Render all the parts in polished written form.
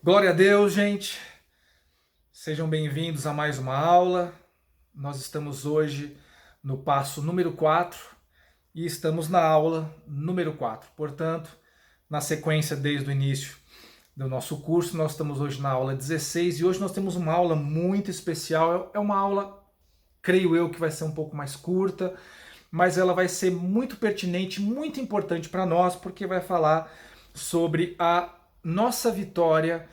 Glória a Deus, gente. Sejam bem-vindos a mais uma aula. Nós estamos hoje no passo número 4 e estamos na aula número 4. Portanto, na sequência desde o início do nosso curso, nós estamos hoje na aula 16 e hoje nós temos uma aula muito especial. É uma aula, creio eu, que vai ser um pouco mais curta, mas ela vai ser muito pertinente, muito importante para nós, porque vai falar sobre a nossa vitória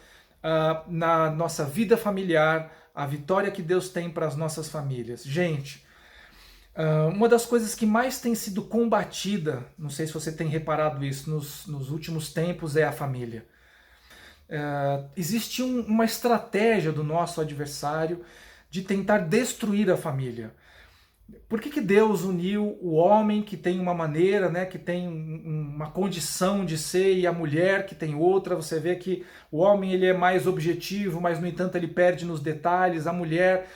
na nossa vida familiar, a vitória que Deus tem para as nossas famílias. Gente, uma das coisas que mais tem sido combatida, não sei se você tem reparado isso nos últimos tempos, é a família. Existe uma estratégia do nosso adversário de tentar destruir a família. Por que Deus uniu o homem que tem uma maneira, né, que tem uma condição de ser, e a mulher que tem outra? Você vê que o homem ele é mais objetivo, mas no entanto ele perde nos detalhes. A mulher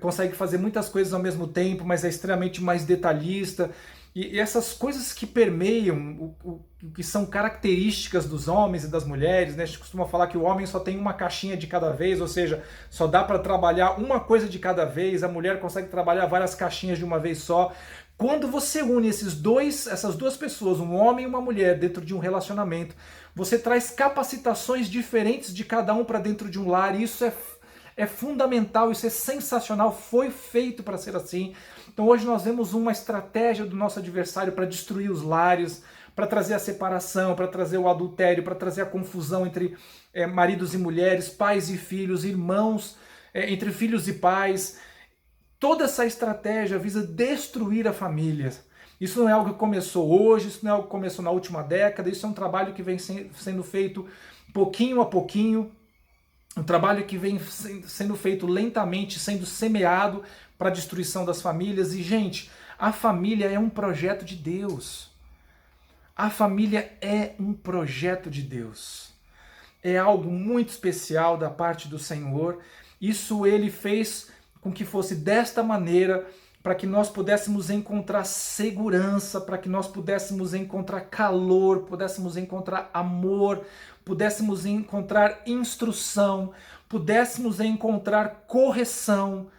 consegue fazer muitas coisas ao mesmo tempo, mas é extremamente mais detalhista. E essas coisas que permeiam, o que são características dos homens e das mulheres, né? A gente costuma falar que o homem só tem uma caixinha de cada vez, ou seja, só dá para trabalhar uma coisa de cada vez, a mulher consegue trabalhar várias caixinhas de uma vez só. Quando você une essas duas pessoas, um homem e uma mulher, dentro de um relacionamento, você traz capacitações diferentes de cada um para dentro de um lar, e isso é fundamental, isso é sensacional, foi feito para ser assim. Então hoje nós vemos uma estratégia do nosso adversário para destruir os lares, para trazer a separação, para trazer o adultério, para trazer a confusão entre maridos e mulheres, pais e filhos, irmãos, entre filhos e pais. Toda essa estratégia visa destruir a família. Isso não é algo que começou hoje, isso não é algo que começou na última década, isso é um trabalho que vem sendo feito pouquinho a pouquinho, um trabalho que vem sendo feito lentamente, sendo semeado para a destruição das famílias. E, gente, a família é um projeto de Deus. A família é um projeto de Deus. É algo muito especial da parte do Senhor. Isso ele fez com que fosse desta maneira, para que nós pudéssemos encontrar segurança, para que nós pudéssemos encontrar calor, pudéssemos encontrar amor, pudéssemos encontrar instrução, pudéssemos encontrar correção.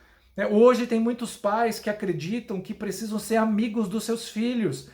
Hoje tem muitos pais que acreditam que precisam ser amigos dos seus filhos.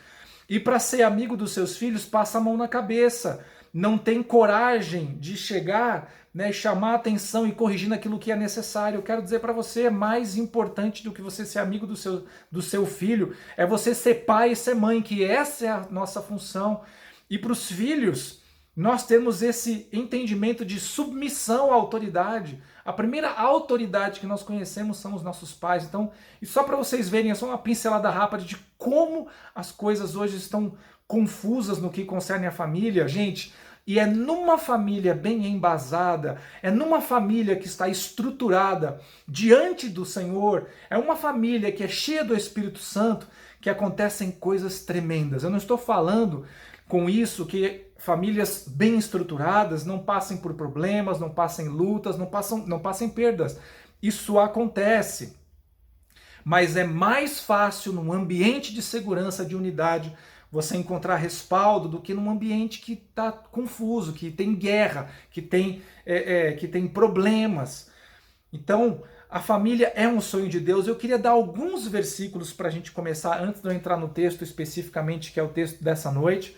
E para ser amigo dos seus filhos, passa a mão na cabeça. Não tem coragem de chegar, né, chamar a atenção e corrigir naquilo que é necessário. Eu quero dizer para você, é mais importante do que você ser amigo do seu filho, é você ser pai e ser mãe, que essa é a nossa função. E para os filhos, nós temos esse entendimento de submissão à autoridade. A primeira autoridade que nós conhecemos são os nossos pais. Então, e só para vocês verem, é só uma pincelada rápida de como as coisas hoje estão confusas no que concerne a família, gente. E é numa família bem embasada, é numa família que está estruturada diante do Senhor, é uma família que é cheia do Espírito Santo, que acontecem coisas tremendas. Eu não estou falando com isso que famílias bem estruturadas não passem por problemas, não passem lutas, não passem perdas. Isso acontece. Mas é mais fácil num ambiente de segurança, de unidade, você encontrar respaldo do que num ambiente que está confuso, que tem guerra, que tem problemas. Então, a família é um sonho de Deus. Eu queria dar alguns versículos para a gente começar, antes de eu entrar no texto especificamente, que é o texto dessa noite,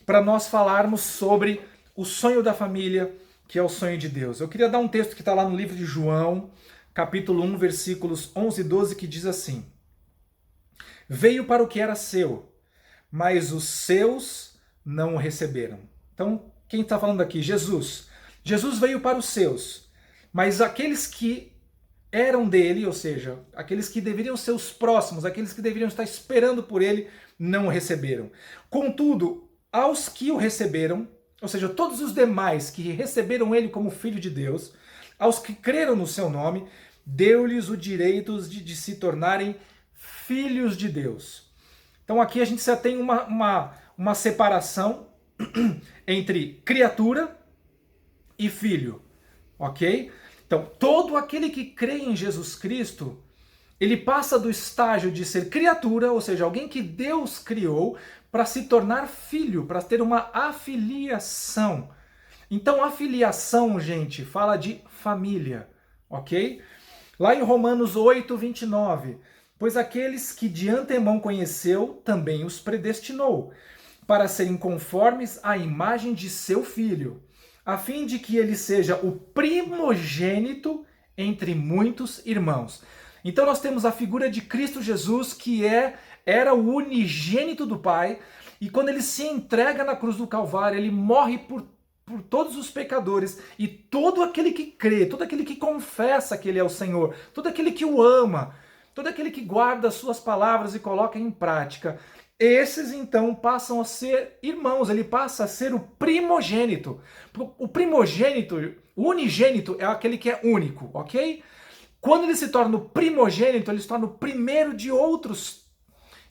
para nós falarmos sobre o sonho da família, que é o sonho de Deus. Eu queria dar um texto que está lá no livro de João, capítulo 1, versículos 11 e 12, que diz assim: Veio para o que era seu, mas os seus não o receberam. Então, quem está falando aqui? Jesus. Jesus veio para os seus, mas aqueles que eram dele, ou seja, aqueles que deveriam ser os próximos, aqueles que deveriam estar esperando por ele, não o receberam. Contudo, aos que o receberam, ou seja, todos os demais que receberam ele como filho de Deus, aos que creram no seu nome, deu-lhes o direito de se tornarem filhos de Deus. Então aqui a gente já tem uma separação entre criatura e filho, ok? Então todo aquele que crê em Jesus Cristo, ele passa do estágio de ser criatura, ou seja, alguém que Deus criou, para se tornar filho, para ter uma afiliação. Então a filiação, gente, fala de família, ok? Lá em Romanos 8, 29, pois aqueles que de antemão conheceu, também os predestinou, para serem conformes à imagem de seu Filho, a fim de que ele seja o primogênito entre muitos irmãos. Então nós temos a figura de Cristo Jesus, que era o unigênito do Pai, e quando ele se entrega na cruz do Calvário, ele morre por todos os pecadores, e todo aquele que crê, todo aquele que confessa que ele é o Senhor, todo aquele que o ama, todo aquele que guarda as suas palavras e coloca em prática, esses então passam a ser irmãos, ele passa a ser o primogênito. O primogênito, o unigênito é aquele que é único, ok? Quando ele se torna o primogênito, ele se torna o primeiro de outros.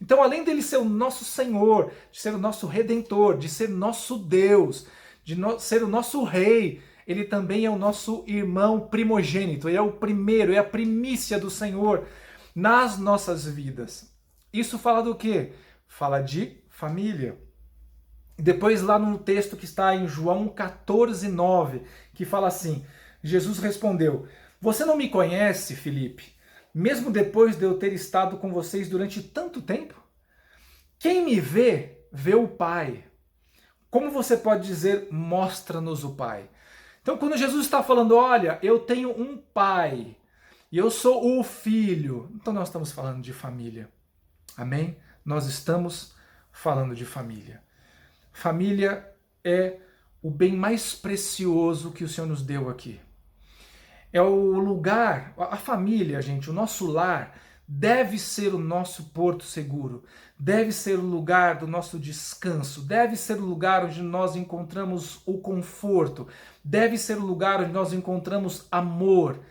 Então, além dele ser o nosso Senhor, de ser o nosso Redentor, de ser nosso Deus, de ser o nosso Rei, ele também é o nosso irmão primogênito, ele é o primeiro, é a primícia do Senhor nas nossas vidas. Isso fala do quê? Fala de família. Depois lá no texto que está em João 14, 9, que fala assim, Jesus respondeu, você não me conhece, Filipe, mesmo depois de eu ter estado com vocês durante tanto tempo? Quem me vê, vê o Pai. Como você pode dizer, mostra-nos o Pai? Então quando Jesus está falando, olha, eu tenho um Pai, e eu sou o Filho, então nós estamos falando de família. Amém? Nós estamos falando de família. Família é o bem mais precioso que o Senhor nos deu aqui. É o lugar, a família, gente, o nosso lar, deve ser o nosso porto seguro, deve ser o lugar do nosso descanso, deve ser o lugar onde nós encontramos o conforto, deve ser o lugar onde nós encontramos amor,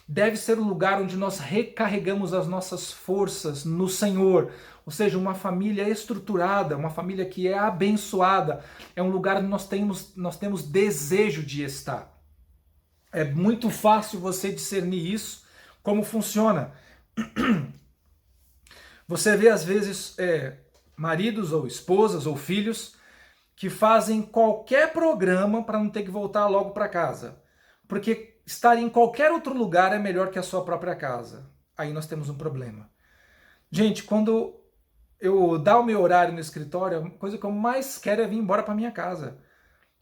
deve ser o lugar onde nós recarregamos as nossas forças no Senhor. Ou seja, uma família estruturada, uma família que é abençoada, é um lugar onde nós temos desejo de estar. É muito fácil você discernir isso, como funciona. Você vê às vezes maridos ou esposas ou filhos que fazem qualquer programa para não ter que voltar logo para casa. Porque estar em qualquer outro lugar é melhor que a sua própria casa. Aí nós temos um problema. Gente, quando eu dar o meu horário no escritório, a coisa que eu mais quero é vir embora para minha casa.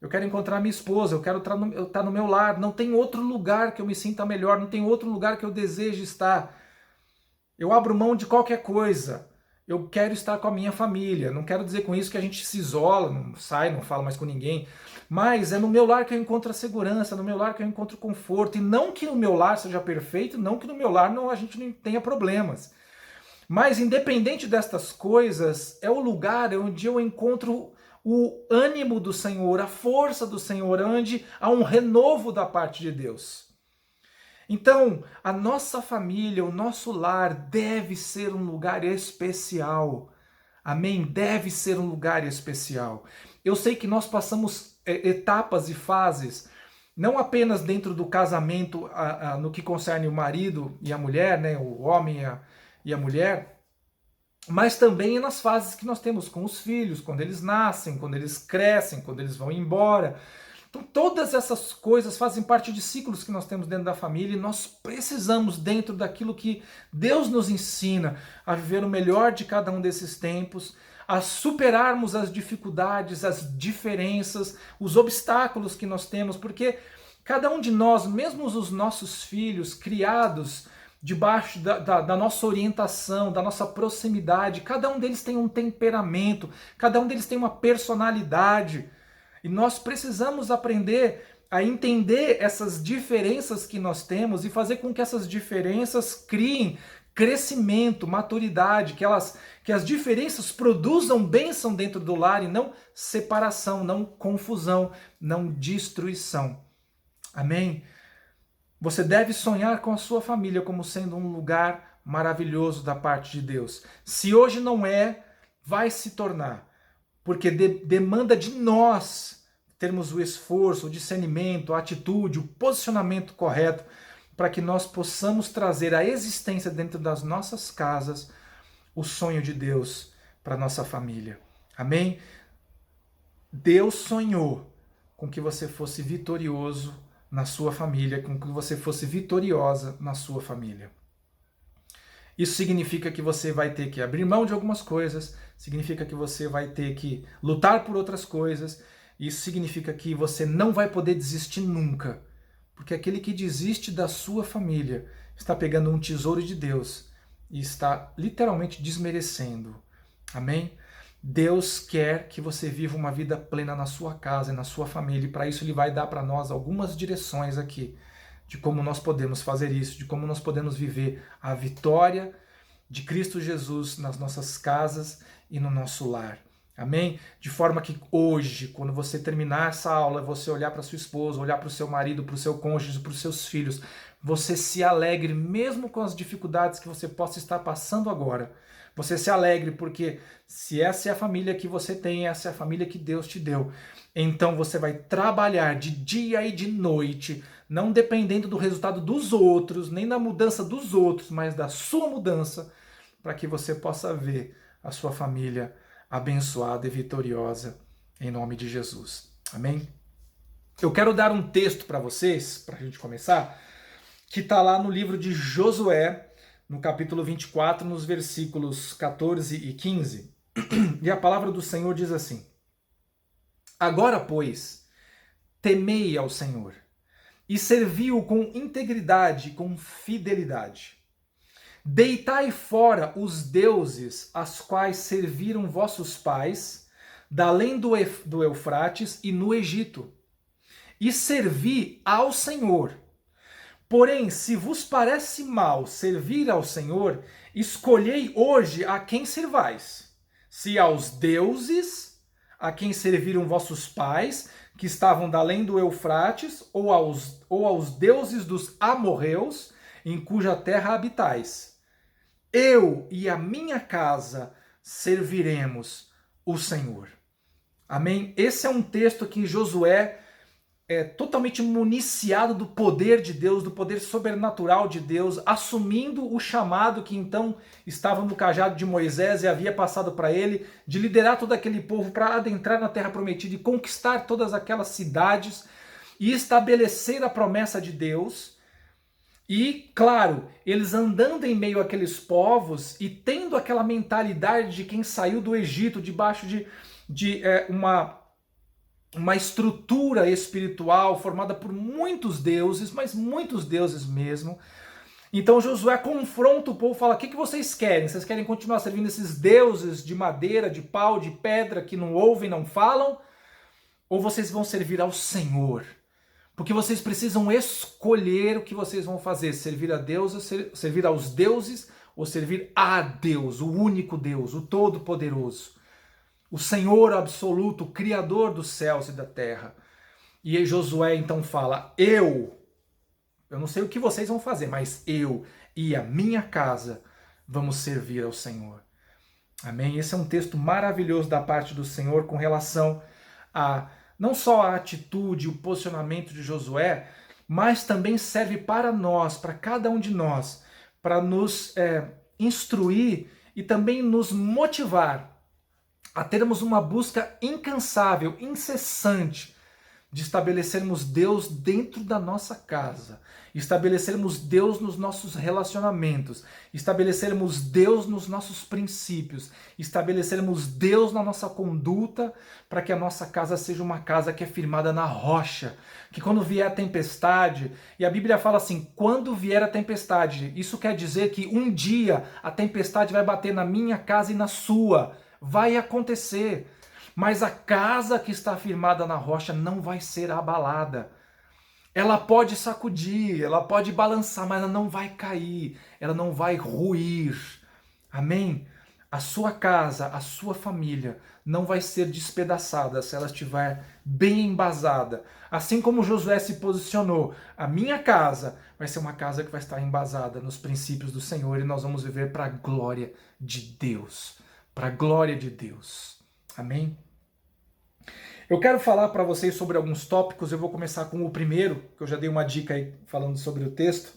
Eu quero encontrar minha esposa, eu quero estar no meu lar. Não tem outro lugar que eu me sinta melhor, não tem outro lugar que eu deseje estar. Eu abro mão de qualquer coisa. Eu quero estar com a minha família. Não quero dizer com isso que a gente se isola, não sai, não fala mais com ninguém. Mas é no meu lar que eu encontro a segurança, é no meu lar que eu encontro o conforto. E não que no meu lar seja perfeito, não que no meu lar a gente não tenha problemas. Mas independente destas coisas, é o lugar onde eu encontro o ânimo do Senhor, a força do Senhor, onde há um renovo da parte de Deus. Então, a nossa família, o nosso lar deve ser um lugar especial. Amém? Deve ser um lugar especial. Eu sei que nós passamos etapas e fases, não apenas dentro do casamento, no que concerne o marido e a mulher, né, o homem e a mulher, mas também nas fases que nós temos com os filhos, quando eles nascem, quando eles crescem, quando eles vão embora. Então todas essas coisas fazem parte de ciclos que nós temos dentro da família e nós precisamos, dentro daquilo que Deus nos ensina, a viver o melhor de cada um desses tempos, a superarmos as dificuldades, as diferenças, os obstáculos que nós temos, porque cada um de nós, mesmo os nossos filhos criados debaixo da nossa orientação, da nossa proximidade, cada um deles tem um temperamento, cada um deles tem uma personalidade. E nós precisamos aprender a entender essas diferenças que nós temos e fazer com que essas diferenças criem crescimento, maturidade, que as diferenças produzam bênção dentro do lar e não separação, não confusão, não destruição. Amém? Você deve sonhar com a sua família como sendo um lugar maravilhoso da parte de Deus. Se hoje não é, vai se tornar. Porque demanda de nós termos o esforço, o discernimento, a atitude, o posicionamento correto para que nós possamos trazer à existência dentro das nossas casas o sonho de Deus para a nossa família. Amém? Deus sonhou com que você fosse vitorioso na sua família, com que você fosse vitoriosa na sua família. Isso significa que você vai ter que abrir mão de algumas coisas, significa que você vai ter que lutar por outras coisas, isso significa que você não vai poder desistir nunca, porque aquele que desiste da sua família está pegando um tesouro de Deus e está literalmente desmerecendo. Amém? Deus quer que você viva uma vida plena na sua casa e na sua família, e para isso Ele vai dar para nós algumas direções aqui, de como nós podemos fazer isso, de como nós podemos viver a vitória de Cristo Jesus nas nossas casas e no nosso lar. Amém? De forma que hoje, quando você terminar essa aula, você olhar para sua esposa, olhar para o seu marido, para o seu cônjuge, para os seus filhos, você se alegre mesmo com as dificuldades que você possa estar passando agora. Você se alegre porque se essa é a família que você tem, essa é a família que Deus te deu. Então você vai trabalhar de dia e de noite, não dependendo do resultado dos outros, nem da mudança dos outros, mas da sua mudança, para que você possa ver a sua família abençoada e vitoriosa em nome de Jesus. Amém? Eu quero dar um texto para vocês, para a gente começar, que está lá no livro de Josué, no capítulo 24, nos versículos 14 e 15. E a palavra do Senhor diz assim: Agora, pois, temei ao Senhor e servi-o com integridade e com fidelidade. Deitai fora os deuses aos quais serviram vossos pais, da além do Eufrates e no Egito, e servi ao Senhor. Porém, se vos parece mal servir ao Senhor, escolhei hoje a quem servais. Se aos deuses, a quem serviram vossos pais, que estavam da além do Eufrates, ou aos deuses dos amorreus, em cuja terra habitais. Eu e a minha casa serviremos o Senhor. Amém? Esse é um texto que Josué é totalmente municiado do poder de Deus, do poder sobrenatural de Deus, assumindo o chamado que então estava no cajado de Moisés e havia passado para ele, de liderar todo aquele povo para adentrar na terra prometida e conquistar todas aquelas cidades e estabelecer a promessa de Deus. E, claro, eles andando em meio àqueles povos e tendo aquela mentalidade de quem saiu do Egito debaixo de uma estrutura espiritual formada por muitos deuses, mas muitos deuses mesmo. Então Josué confronta o povo e fala: o que vocês querem? Vocês querem continuar servindo esses deuses de madeira, de pau, de pedra, que não ouvem, não falam? Ou vocês vão servir ao Senhor? Porque vocês precisam escolher o que vocês vão fazer: servir a Deus, servir aos deuses, ou servir a Deus, o único Deus, o Todo-Poderoso, o Senhor absoluto, o Criador dos céus e da terra. E Josué então fala: eu não sei o que vocês vão fazer, mas eu e a minha casa vamos servir ao Senhor. Amém? Esse é um texto maravilhoso da parte do Senhor com relação a não só a atitude, o posicionamento de Josué, mas também serve para nós, para cada um de nós, para nos instruir e também nos motivar a termos uma busca incansável, incessante, de estabelecermos Deus dentro da nossa casa, estabelecermos Deus nos nossos relacionamentos, estabelecermos Deus nos nossos princípios, estabelecermos Deus na nossa conduta, para que a nossa casa seja uma casa que é firmada na rocha, que quando vier a tempestade, e a Bíblia fala assim: quando vier a tempestade, isso quer dizer que um dia a tempestade vai bater na minha casa e na sua, vai acontecer. Mas a casa que está firmada na rocha não vai ser abalada. Ela pode sacudir, ela pode balançar, mas ela não vai cair, ela não vai ruir. Amém? A sua casa, a sua família não vai ser despedaçada se ela estiver bem embasada. Assim como Josué se posicionou, a minha casa vai ser uma casa que vai estar embasada nos princípios do Senhor e nós vamos viver para a glória de Deus. Para a glória de Deus. Amém? Eu quero falar para vocês sobre alguns tópicos. Eu vou começar com o primeiro, que eu já dei uma dica aí falando sobre o texto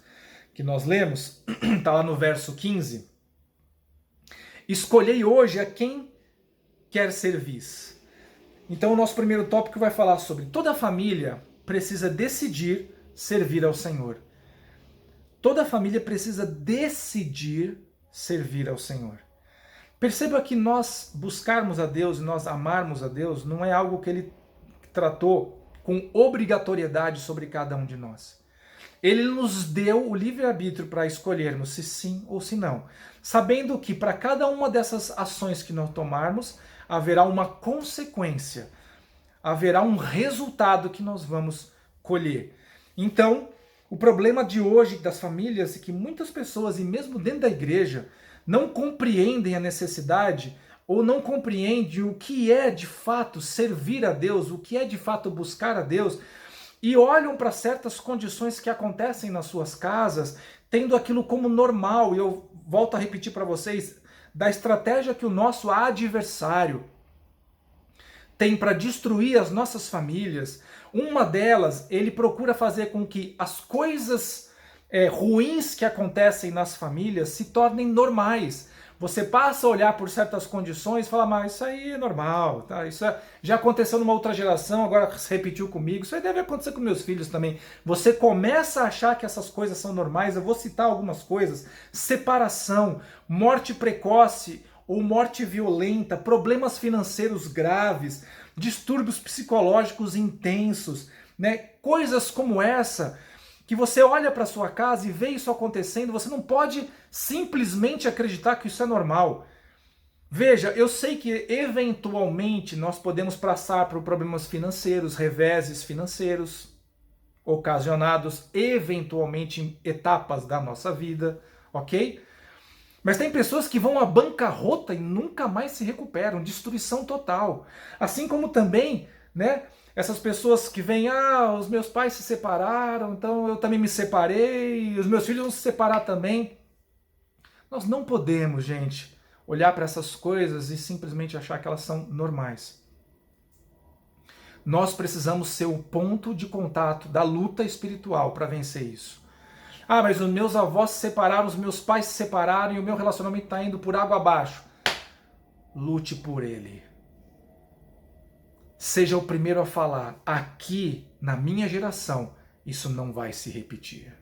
que nós lemos. Está lá no verso 15. Escolhei hoje a quem quer servis. Então o nosso primeiro tópico vai falar sobre toda família precisa decidir servir ao Senhor. Toda família precisa decidir servir ao Senhor. Perceba que nós buscarmos a Deus e nós amarmos a Deus não é algo que ele tratou com obrigatoriedade sobre cada um de nós. Ele nos deu o livre-arbítrio para escolhermos se sim ou se não, sabendo que para cada uma dessas ações que nós tomarmos, haverá uma consequência, haverá um resultado que nós vamos colher. Então, o problema de hoje das famílias é que muitas pessoas, e mesmo dentro da igreja, não compreendem a necessidade ou não compreendem o que é de fato servir a Deus, o que é de fato buscar a Deus, e olham para certas condições que acontecem nas suas casas, tendo aquilo como normal. E eu volto a repetir para vocês, da estratégia que o nosso adversário tem para destruir as nossas famílias, uma delas, ele procura fazer com que as coisas ruins que acontecem nas famílias se tornem normais. Você passa a olhar por certas condições e fala, mas isso aí é normal, tá? Isso já aconteceu numa outra geração, agora se repetiu comigo, isso aí deve acontecer com meus filhos também. Você começa a achar que essas coisas são normais. Eu vou citar algumas coisas: separação, morte precoce ou morte violenta, problemas financeiros graves, distúrbios psicológicos intensos, né? Coisas como essa, que você olha para sua casa e vê isso acontecendo, você não pode simplesmente acreditar que isso é normal. Veja, eu sei que eventualmente nós podemos passar por problemas financeiros, reveses financeiros, ocasionados eventualmente em etapas da nossa vida, ok? Mas tem pessoas que vão à bancarrota e nunca mais se recuperam, destruição total. Assim como também, né, essas pessoas que vêm, os meus pais se separaram, então eu também me separei, os meus filhos vão se separar também. Nós não podemos, gente, olhar para essas coisas e simplesmente achar que elas são normais. Nós precisamos ser o ponto de contato da luta espiritual para vencer isso. Mas os meus avós se separaram, os meus pais se separaram e o meu relacionamento está indo por água abaixo. Lute por ele. Seja o primeiro a falar, aqui na minha geração, isso não vai se repetir.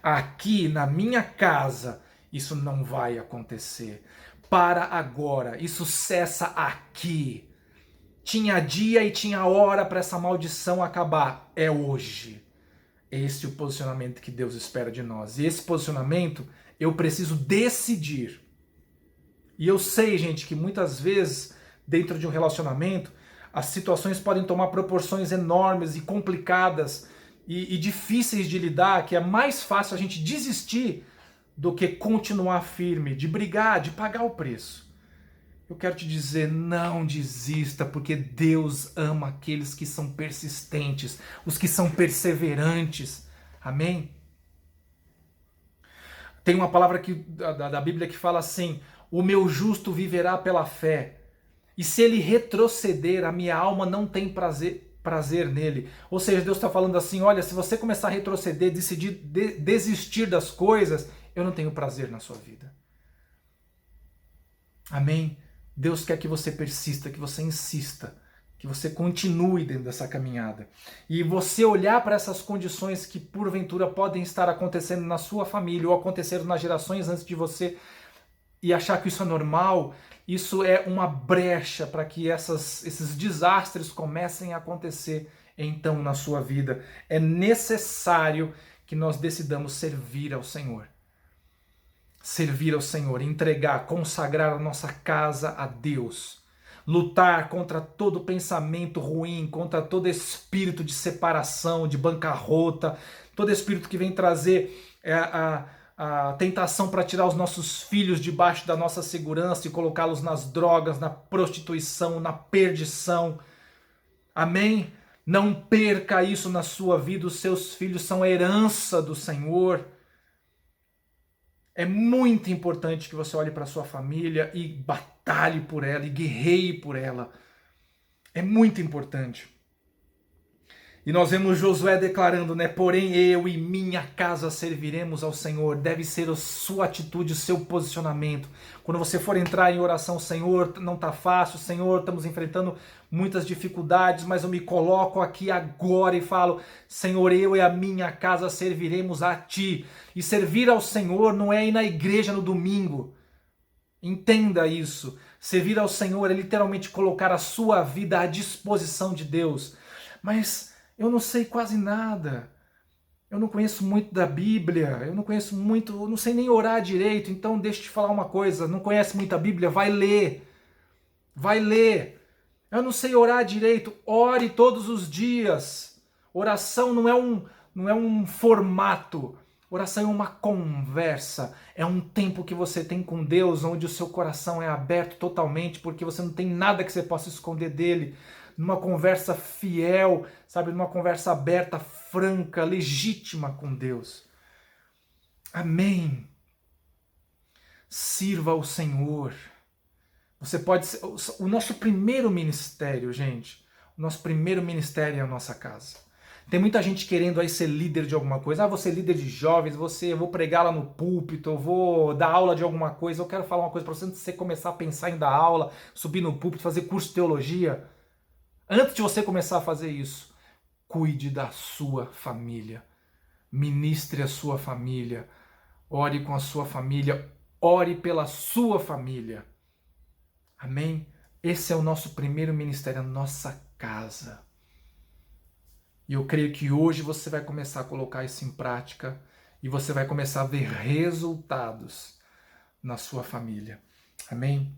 Aqui na minha casa, isso não vai acontecer. Para agora, isso cessa aqui. Tinha dia e tinha hora para essa maldição acabar. É hoje. Esse é o posicionamento que Deus espera de nós. E esse posicionamento eu preciso decidir. E eu sei, gente, que muitas vezes, dentro de um relacionamento, as situações podem tomar proporções enormes e complicadas e difíceis de lidar, que é mais fácil a gente desistir do que continuar firme, de brigar, de pagar o preço. Eu quero te dizer, não desista, porque Deus ama aqueles que são persistentes, os que são perseverantes. Amém? Tem uma palavra da Bíblia que fala assim, o meu justo viverá pela fé. E se ele retroceder, a minha alma não tem prazer nele. Ou seja, Deus está falando assim, olha, se você começar a retroceder, decidir desistir das coisas, eu não tenho prazer na sua vida. Amém? Deus quer que você persista, que você insista, que você continue dentro dessa caminhada. E você olhar para essas condições que porventura podem estar acontecendo na sua família ou aconteceram nas gerações antes de você e achar que isso é normal, isso é uma brecha para que esses desastres comecem a acontecer então na sua vida. É necessário que nós decidamos servir ao Senhor. Servir ao Senhor, entregar, consagrar a nossa casa a Deus. Lutar contra todo pensamento ruim, contra todo espírito de separação, de bancarrota, todo espírito que vem trazer a tentação para tirar os nossos filhos debaixo da nossa segurança e colocá-los nas drogas, na prostituição, na perdição. Amém? Não perca isso na sua vida, os seus filhos são herança do Senhor. É muito importante que você olhe para a sua família e batalhe por ela, e guerreie por ela. É muito importante. E nós vemos Josué declarando, né? Porém eu e minha casa serviremos ao Senhor. Deve ser a sua atitude, o seu posicionamento. Quando você for entrar em oração, Senhor, não está fácil, Senhor, estamos enfrentando muitas dificuldades, mas eu me coloco aqui agora e falo, Senhor, eu e a minha casa serviremos a Ti. E servir ao Senhor não é ir na igreja no domingo. Entenda isso. Servir ao Senhor é literalmente colocar a sua vida à disposição de Deus. Mas eu não sei quase nada. Eu não conheço muito da Bíblia. Eu não conheço muito, eu não sei nem orar direito. Então deixa eu te falar uma coisa. Não conhece muito a Bíblia? Vai ler. Vai ler. Eu não sei orar direito. Ore todos os dias. Oração não é um formato. Oração é uma conversa, é um tempo que você tem com Deus, onde o seu coração é aberto totalmente, porque você não tem nada que você possa esconder dele. Numa conversa fiel, sabe, numa conversa aberta, franca, legítima com Deus. Amém. Sirva ao Senhor. Você pode ser, o nosso primeiro ministério, gente, o nosso primeiro ministério é a nossa casa. Tem muita gente querendo aí ser líder de alguma coisa. Ah, vou ser líder de jovens, eu vou pregar lá no púlpito, eu vou dar aula de alguma coisa. Eu quero falar uma coisa para você antes de você começar a pensar em dar aula, subir no púlpito, fazer curso de teologia. Antes de você começar a fazer isso, cuide da sua família. Ministre a sua família. Ore com a sua família. Ore pela sua família. Amém? Esse é o nosso primeiro ministério, a nossa casa. E eu creio que hoje você vai começar a colocar isso em prática e você vai começar a ver resultados na sua família. Amém?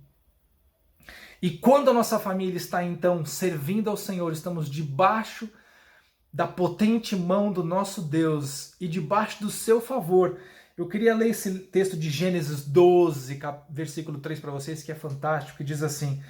E quando a nossa família está então servindo ao Senhor, estamos debaixo da potente mão do nosso Deus e debaixo do seu favor. Eu queria ler esse texto de Gênesis 12, versículo 3 para vocês, que é fantástico, que diz assim: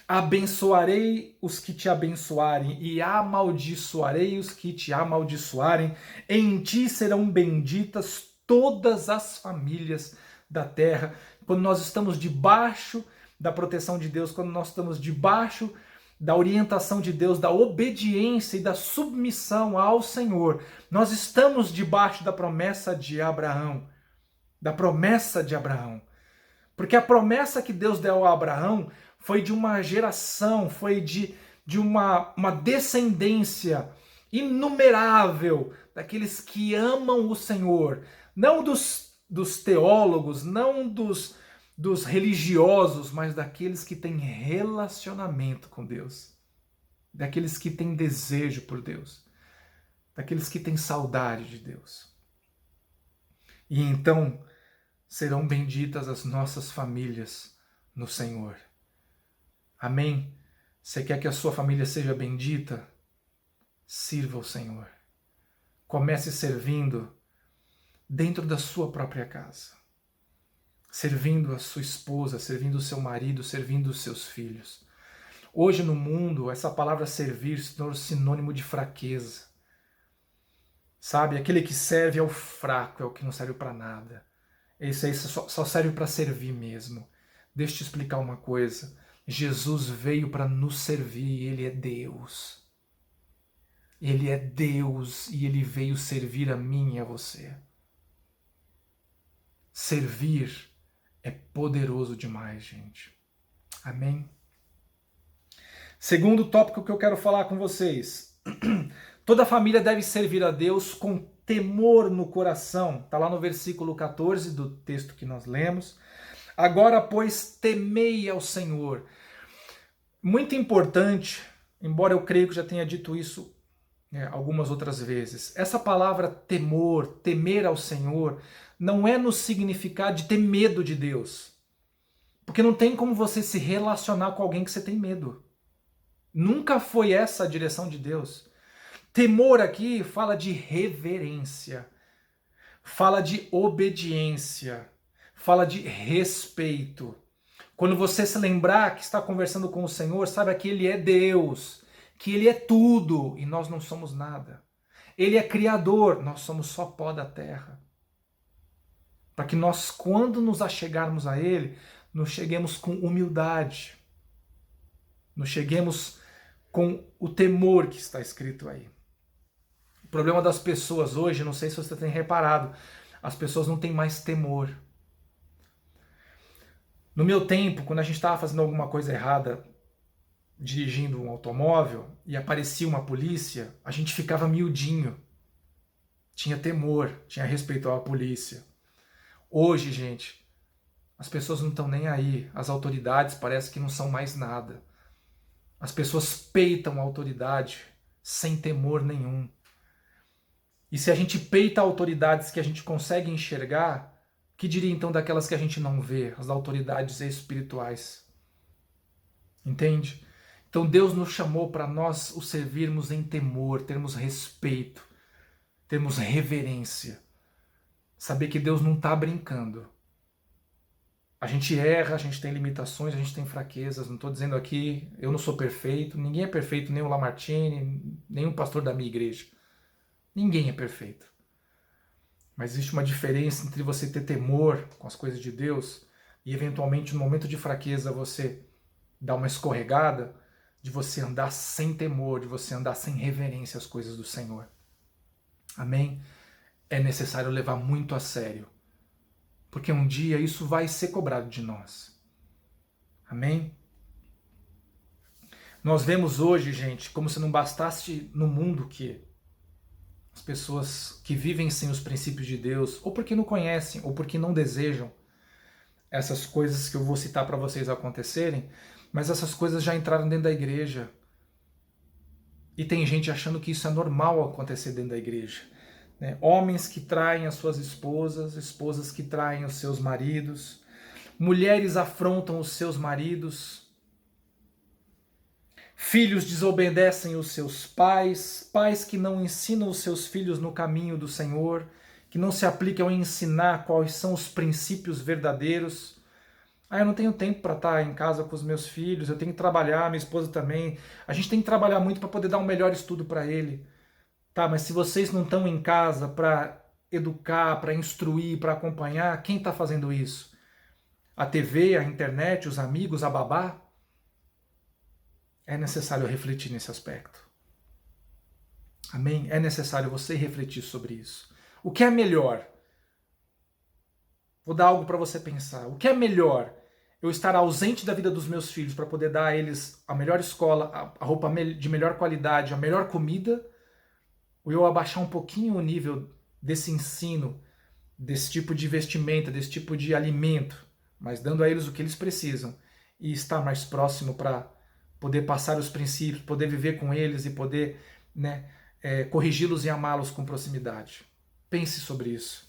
abençoarei os que te abençoarem e amaldiçoarei os que te amaldiçoarem. Em ti serão benditas todas as famílias da terra. Quando nós estamos debaixo da proteção de Deus, quando nós estamos debaixo da orientação de Deus, da obediência e da submissão ao Senhor, nós estamos debaixo da promessa de Abraão. Da promessa de Abraão. Porque a promessa que Deus deu a Abraão foi de uma geração, foi de uma descendência inumerável daqueles que amam o Senhor. Não dos teólogos, não dos religiosos, mas daqueles que têm relacionamento com Deus. Daqueles que têm desejo por Deus. Daqueles que têm saudade de Deus. E então serão benditas as nossas famílias no Senhor. Amém? Você quer que a sua família seja bendita? Sirva ao Senhor. Comece servindo dentro da sua própria casa. Servindo a sua esposa, servindo o seu marido, servindo os seus filhos. Hoje no mundo, essa palavra servir se tornou sinônimo de fraqueza. Sabe? Aquele que serve é o fraco, é o que não serve para nada. Esse aí só serve para servir mesmo. Deixa eu te explicar uma coisa. Jesus veio para nos servir, Ele é Deus. Ele é Deus e Ele veio servir a mim e a você. Servir é poderoso demais, gente. Amém? Segundo tópico que eu quero falar com vocês. Toda família deve servir a Deus com temor no coração. Está lá no versículo 14 do texto que nós lemos. Agora, pois, temei ao Senhor. Muito importante, embora eu creio que já tenha dito isso algumas outras vezes, essa palavra temor, temer ao Senhor, não é no significado de ter medo de Deus. Porque não tem como você se relacionar com alguém que você tem medo. Nunca foi essa a direção de Deus. Temor aqui fala de reverência, fala de obediência, fala de respeito. Quando você se lembrar que está conversando com o Senhor, saiba que Ele é Deus, que Ele é tudo e nós não somos nada. Ele é Criador, nós somos só pó da terra. Para que nós, quando nos achegarmos a Ele, nos cheguemos com humildade, nos cheguemos com o temor que está escrito aí. O problema das pessoas hoje, não sei se você tem reparado, as pessoas não têm mais temor. No meu tempo, quando a gente estava fazendo alguma coisa errada, dirigindo um automóvel, e aparecia uma polícia, a gente ficava miudinho. Tinha temor, tinha respeito à polícia. Hoje, gente, as pessoas não estão nem aí. As autoridades parece que não são mais nada. As pessoas peitam a autoridade sem temor nenhum. E se a gente peita autoridades que a gente consegue enxergar, que diria então daquelas que a gente não vê, as autoridades espirituais? Entende? Então Deus nos chamou para nós o servirmos em temor, termos respeito, termos reverência. Saber que Deus não está brincando. A gente erra, a gente tem limitações, a gente tem fraquezas. Não estou dizendo aqui, eu não sou perfeito, ninguém é perfeito, nem o Lamartine, nem o pastor da minha igreja. Ninguém é perfeito. Mas existe uma diferença entre você ter temor com as coisas de Deus e eventualmente no momento de fraqueza você dar uma escorregada, de você andar sem temor, de você andar sem reverência às coisas do Senhor. Amém? É necessário levar muito a sério, porque um dia isso vai ser cobrado de nós. Amém? Nós vemos hoje, gente, como se não bastasse no mundo que as pessoas que vivem sem os princípios de Deus, ou porque não conhecem, ou porque não desejam essas coisas que eu vou citar para vocês acontecerem, mas essas coisas já entraram dentro da igreja. E tem gente achando que isso é normal acontecer dentro da igreja. Né? Homens que traem as suas esposas, esposas que traem os seus maridos, mulheres afrontam os seus maridos, filhos desobedecem os seus pais, pais que não ensinam os seus filhos no caminho do Senhor, que não se aplicam a ensinar quais são os princípios verdadeiros. Eu não tenho tempo para estar em casa com os meus filhos, eu tenho que trabalhar, minha esposa também. A gente tem que trabalhar muito para poder dar um melhor estudo para ele. Tá, mas se vocês não estão em casa para educar, para instruir, para acompanhar, quem está fazendo isso? A TV, a internet, os amigos, a babá? É necessário refletir nesse aspecto. Amém? É necessário você refletir sobre isso. O que é melhor? Vou dar algo para você pensar. O que é melhor? Eu estar ausente da vida dos meus filhos para poder dar a eles a melhor escola, a roupa de melhor qualidade, a melhor comida? Ou eu abaixar um pouquinho o nível desse ensino, desse tipo de vestimenta, desse tipo de alimento, mas dando a eles o que eles precisam e estar mais próximo para poder passar os princípios, poder viver com eles e poder, né, corrigi-los e amá-los com proximidade. Pense sobre isso.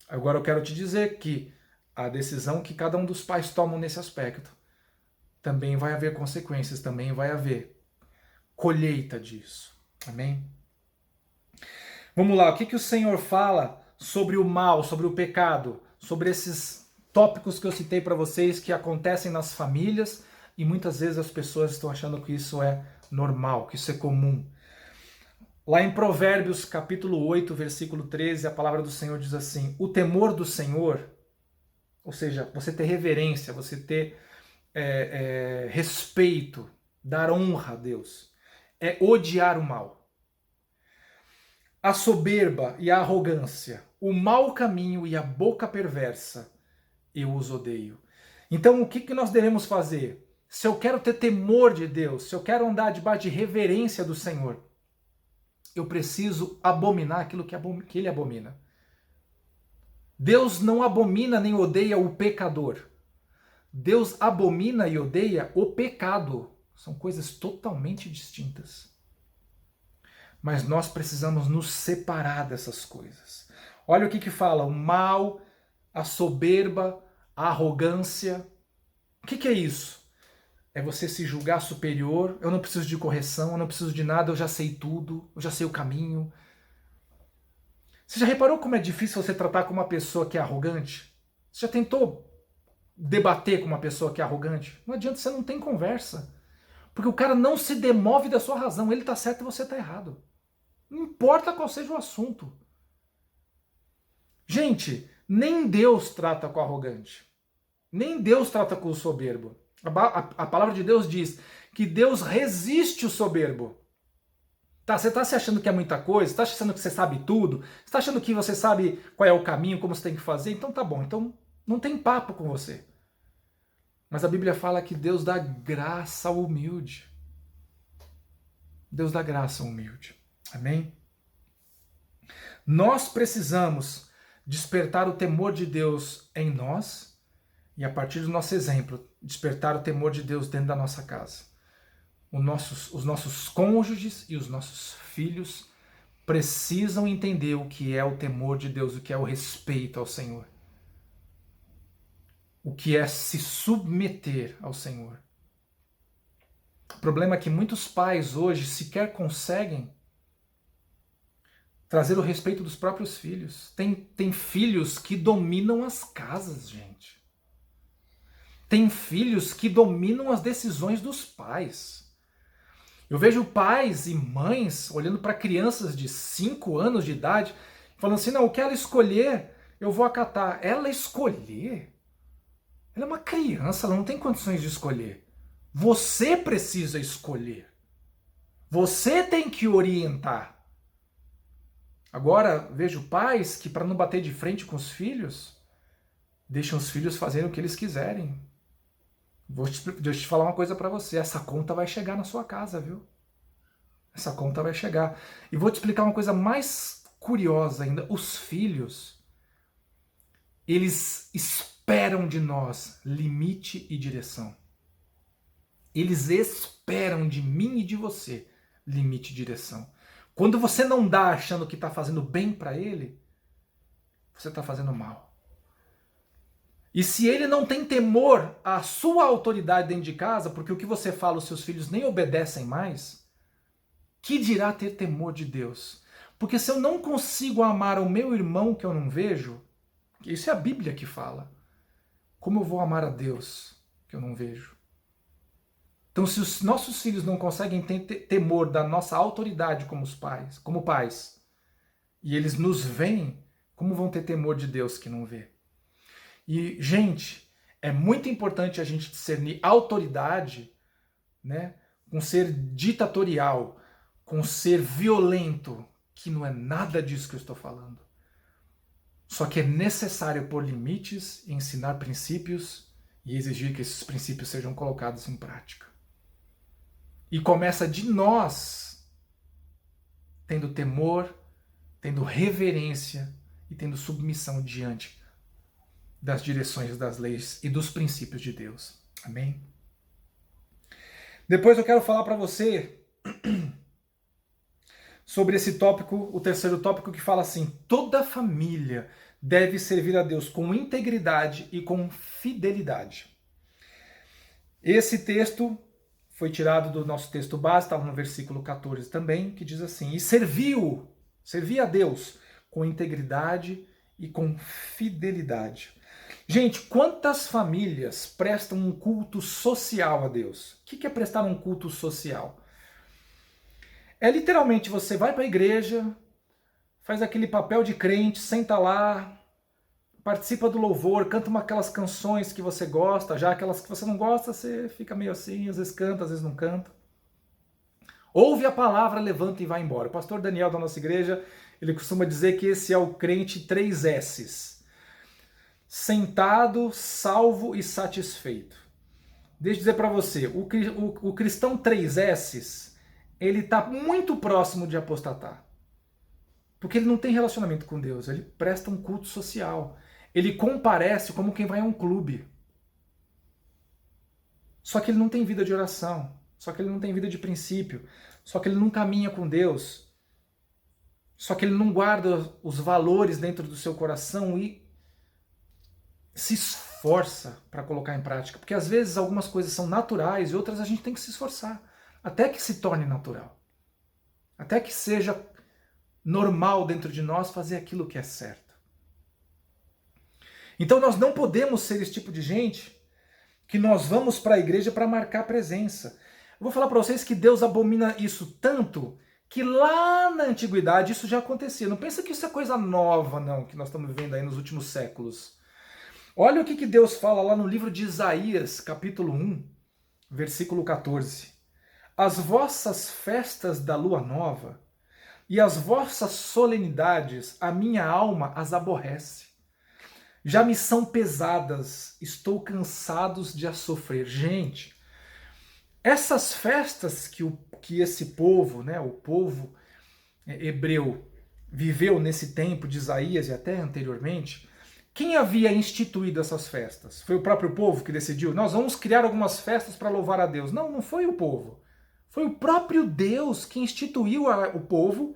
Agora eu quero te dizer que a decisão que cada um dos pais tomam nesse aspecto também vai haver consequências, também vai haver colheita disso. Amém? Vamos lá, o que o Senhor fala sobre o mal, sobre o pecado, sobre esses tópicos que eu citei para vocês que acontecem nas famílias e muitas vezes as pessoas estão achando que isso é normal, que isso é comum. Lá em Provérbios capítulo 8, versículo 13, a palavra do Senhor diz assim: o temor do Senhor, ou seja, você ter reverência, você ter respeito, dar honra a Deus, é odiar o mal. A soberba e a arrogância, o mau caminho e a boca perversa, eu os odeio. Então, o que nós devemos fazer? Se eu quero ter temor de Deus, se eu quero andar debaixo de reverência do Senhor, eu preciso abominar aquilo que Ele abomina. Deus não abomina nem odeia o pecador. Deus abomina e odeia o pecado. São coisas totalmente distintas. Mas nós precisamos nos separar dessas coisas. Olha o que fala: o mal, a soberba, a arrogância. O que é isso? É você se julgar superior. Eu não preciso de correção, eu não preciso de nada, eu já sei tudo, eu já sei o caminho. Você já reparou como é difícil você tratar com uma pessoa que é arrogante? Você já tentou debater com uma pessoa que é arrogante? Não adianta, você não tem conversa. Porque o cara não se demove da sua razão. Ele está certo e você está errado. Não importa qual seja o assunto. Gente, nem Deus trata com o arrogante. Nem Deus trata com o soberbo. A palavra de Deus diz que Deus resiste o soberbo. Tá, você está se achando que é muita coisa? Está achando que você sabe tudo? Está achando que você sabe qual é o caminho, como você tem que fazer? Então tá bom, então não tem papo com você. Mas a Bíblia fala que Deus dá graça ao humilde. Deus dá graça ao humilde. Amém? Nós precisamos despertar o temor de Deus em nós e, a partir do nosso exemplo, despertar o temor de Deus dentro da nossa casa. Os nossos cônjuges e os nossos filhos precisam entender o que é o temor de Deus, o que é o respeito ao Senhor. O que é se submeter ao Senhor. O problema é que muitos pais hoje sequer conseguem trazer o respeito dos próprios filhos. Tem filhos que dominam as casas, gente. Tem filhos que dominam as decisões dos pais. Eu vejo pais e mães olhando para crianças de 5 anos de idade, falando assim, não, o que ela escolher, eu vou acatar. Ela escolher? Ela é uma criança, ela não tem condições de escolher. Você precisa escolher. Você tem que orientar. Agora, vejo pais que, para não bater de frente com os filhos, deixam os filhos fazerem o que eles quiserem. Deixa eu te falar uma coisa para você, essa conta vai chegar na sua casa, viu? Essa conta vai chegar. E vou te explicar uma coisa mais curiosa ainda. Os filhos, eles esperam de nós limite e direção. Eles esperam de mim e de você limite e direção. Quando você não dá achando que está fazendo bem para ele, você está fazendo mal. E se ele não tem temor à sua autoridade dentro de casa, porque o que você fala os seus filhos nem obedecem mais, que dirá ter temor de Deus? Porque se eu não consigo amar o meu irmão que eu não vejo, isso é a Bíblia que fala, como eu vou amar a Deus que eu não vejo? Então, se os nossos filhos não conseguem ter temor da nossa autoridade como pais, e eles nos veem, como vão ter temor de Deus que não vê? E, gente, é muito importante a gente discernir autoridade, né, com ser ditatorial, com ser violento, que não é nada disso que eu estou falando. Só que é necessário pôr limites, ensinar princípios e exigir que esses princípios sejam colocados em prática. E começa de nós, tendo temor, tendo reverência e tendo submissão diante das direções das leis e dos princípios de Deus. Amém? Depois eu quero falar para você sobre esse tópico, o terceiro tópico, que fala assim: toda família deve servir a Deus com integridade e com fidelidade. Esse texto foi tirado do nosso texto base, está no versículo 14 também, que diz assim: e servia a Deus com integridade e com fidelidade. Gente, quantas famílias prestam um culto social a Deus? O que é prestar um culto social? É literalmente você vai para a igreja, faz aquele papel de crente, senta lá, participa do louvor, canta aquelas canções que você gosta, já aquelas que você não gosta, você fica meio assim, às vezes canta, às vezes não canta. Ouve a palavra, levanta e vai embora. O pastor Daniel da nossa igreja, ele costuma dizer que esse é o crente 3 S's. Sentado, salvo e satisfeito. Deixa eu dizer para você, o cristão 3 S's, ele está muito próximo de apostatar. Porque ele não tem relacionamento com Deus, ele presta um culto social. Ele comparece como quem vai a um clube. Só que ele não tem vida de oração, só que ele não tem vida de princípio, só que ele não caminha com Deus, só que ele não guarda os valores dentro do seu coração e se esforça para colocar em prática. Porque às vezes algumas coisas são naturais e outras a gente tem que se esforçar, até que se torne natural. Até que seja normal dentro de nós fazer aquilo que é certo. Então nós não podemos ser esse tipo de gente que nós vamos para a igreja para marcar presença. Eu vou falar para vocês que Deus abomina isso tanto que lá na antiguidade isso já acontecia. Não pensa que isso é coisa nova, não, que nós estamos vivendo aí nos últimos séculos. Olha o que Deus fala lá no livro de Isaías, capítulo 1, versículo 14. As vossas festas da lua nova e as vossas solenidades, a minha alma as aborrece. Já me são pesadas, estou cansados de as sofrer. Gente, essas festas que esse povo, né, o povo hebreu, viveu nesse tempo de Isaías e até anteriormente, quem havia instituído essas festas? Foi o próprio povo que decidiu, nós vamos criar algumas festas para louvar a Deus. Não, não foi o povo. Foi o próprio Deus que instituiu o povo